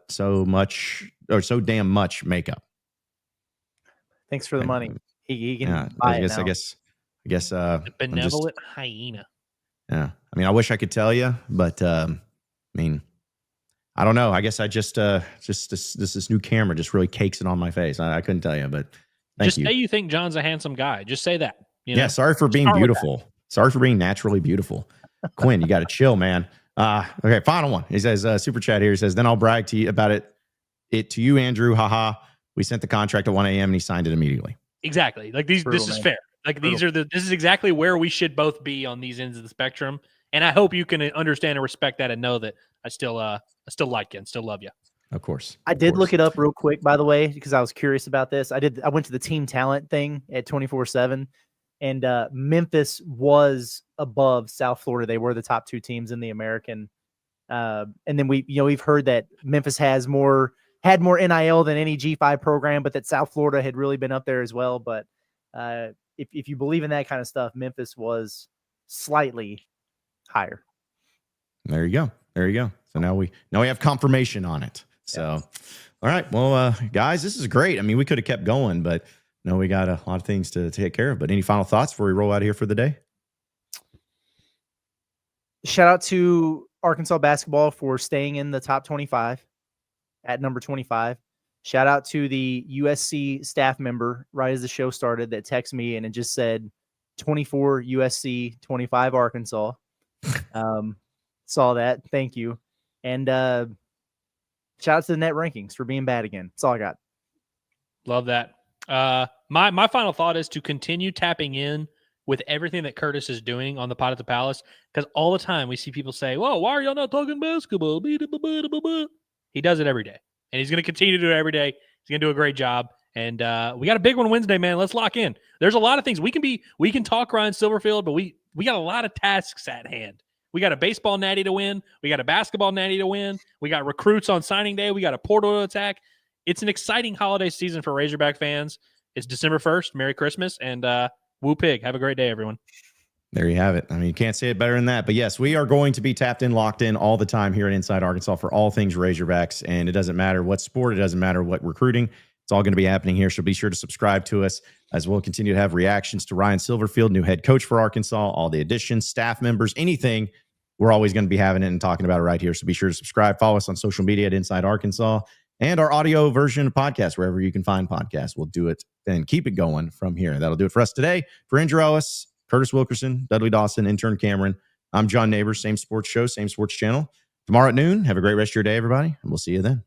much makeup? Thanks for the money. He can buy it now. I guess Benevolent hyena. Yeah. I mean, I wish I could tell you, but I mean, I don't know. I guess I just this new camera just really cakes it on my face. I couldn't tell you, but thank you. Just say you think John's a handsome guy. Just say that. Yeah. Sorry for being beautiful. Sorry for being naturally beautiful. Quinn, you got to chill, man. Okay, final one. He says, super chat here. He says, then I'll brag to you about it to you, Andrew. Haha. We sent the contract at 1 a.m. and he signed it immediately. Exactly. This is fair. This is exactly where we should both be on these ends of the spectrum. And I hope you can understand and respect that and know that I still like you and still love you. Of course. I did look it up real quick, by the way, because I was curious about this. I went to the team talent thing at 24/7. And Memphis was above South Florida. They were the top two teams in the American. And then we've heard that Memphis has more had more NIL than any G5 program, but that South Florida had really been up there as well. But if you believe in that kind of stuff, Memphis was slightly higher. There you go. There you go. So now we have confirmation on it. So, Yes. All right. Well, guys, this is great. I mean, we could have kept going, but no, we got a lot of things to take care of. But any final thoughts before we roll out of here for the day? Shout out to Arkansas basketball for staying in the top 25 at number 25. Shout out to the USC staff member right as the show started that texted me and it just said 24 USC, 25 Arkansas. Saw that. Thank you. And shout out to the net rankings for being bad again. That's all I got. Love that. My final thought is to continue tapping in with everything that Curtis is doing on the Pod at the Palace, because all the time we see people say, "Whoa, why are y'all not talking basketball?" He does it every day, and he's going to continue to do it every day. He's going to do a great job, and we got a big one Wednesday, man. Let's lock in. There's a lot of things we can talk Ryan Silverfield, but we got a lot of tasks at hand. We got a baseball natty to win. We got a basketball natty to win. We got recruits on signing day. We got a portal to attack. It's an exciting holiday season for Razorback fans. It's December 1st. Merry Christmas, and woo pig. Have a great day, everyone. There you have it. I mean, you can't say it better than that. But yes, we are going to be tapped in, locked in all the time here at Inside Arkansas for all things Razorbacks. And it doesn't matter what sport, it doesn't matter what recruiting. It's all going to be happening here. So be sure to subscribe to us as we'll continue to have reactions to Ryan Silverfield, new head coach for Arkansas, all the additions, staff members, anything. We're always going to be having it and talking about it right here. So be sure to subscribe. Follow us on social media at Inside Arkansas and our audio version of podcasts, wherever you can find podcasts. We'll do it and keep it going from here. That'll do it for us today. For Andrew Ellis, Curtis Wilkerson, Dudley Dawson, intern Cameron, I'm John Neighbors. Same sports show, same sports channel. Tomorrow at noon. Have a great rest of your day, everybody, and we'll see you then.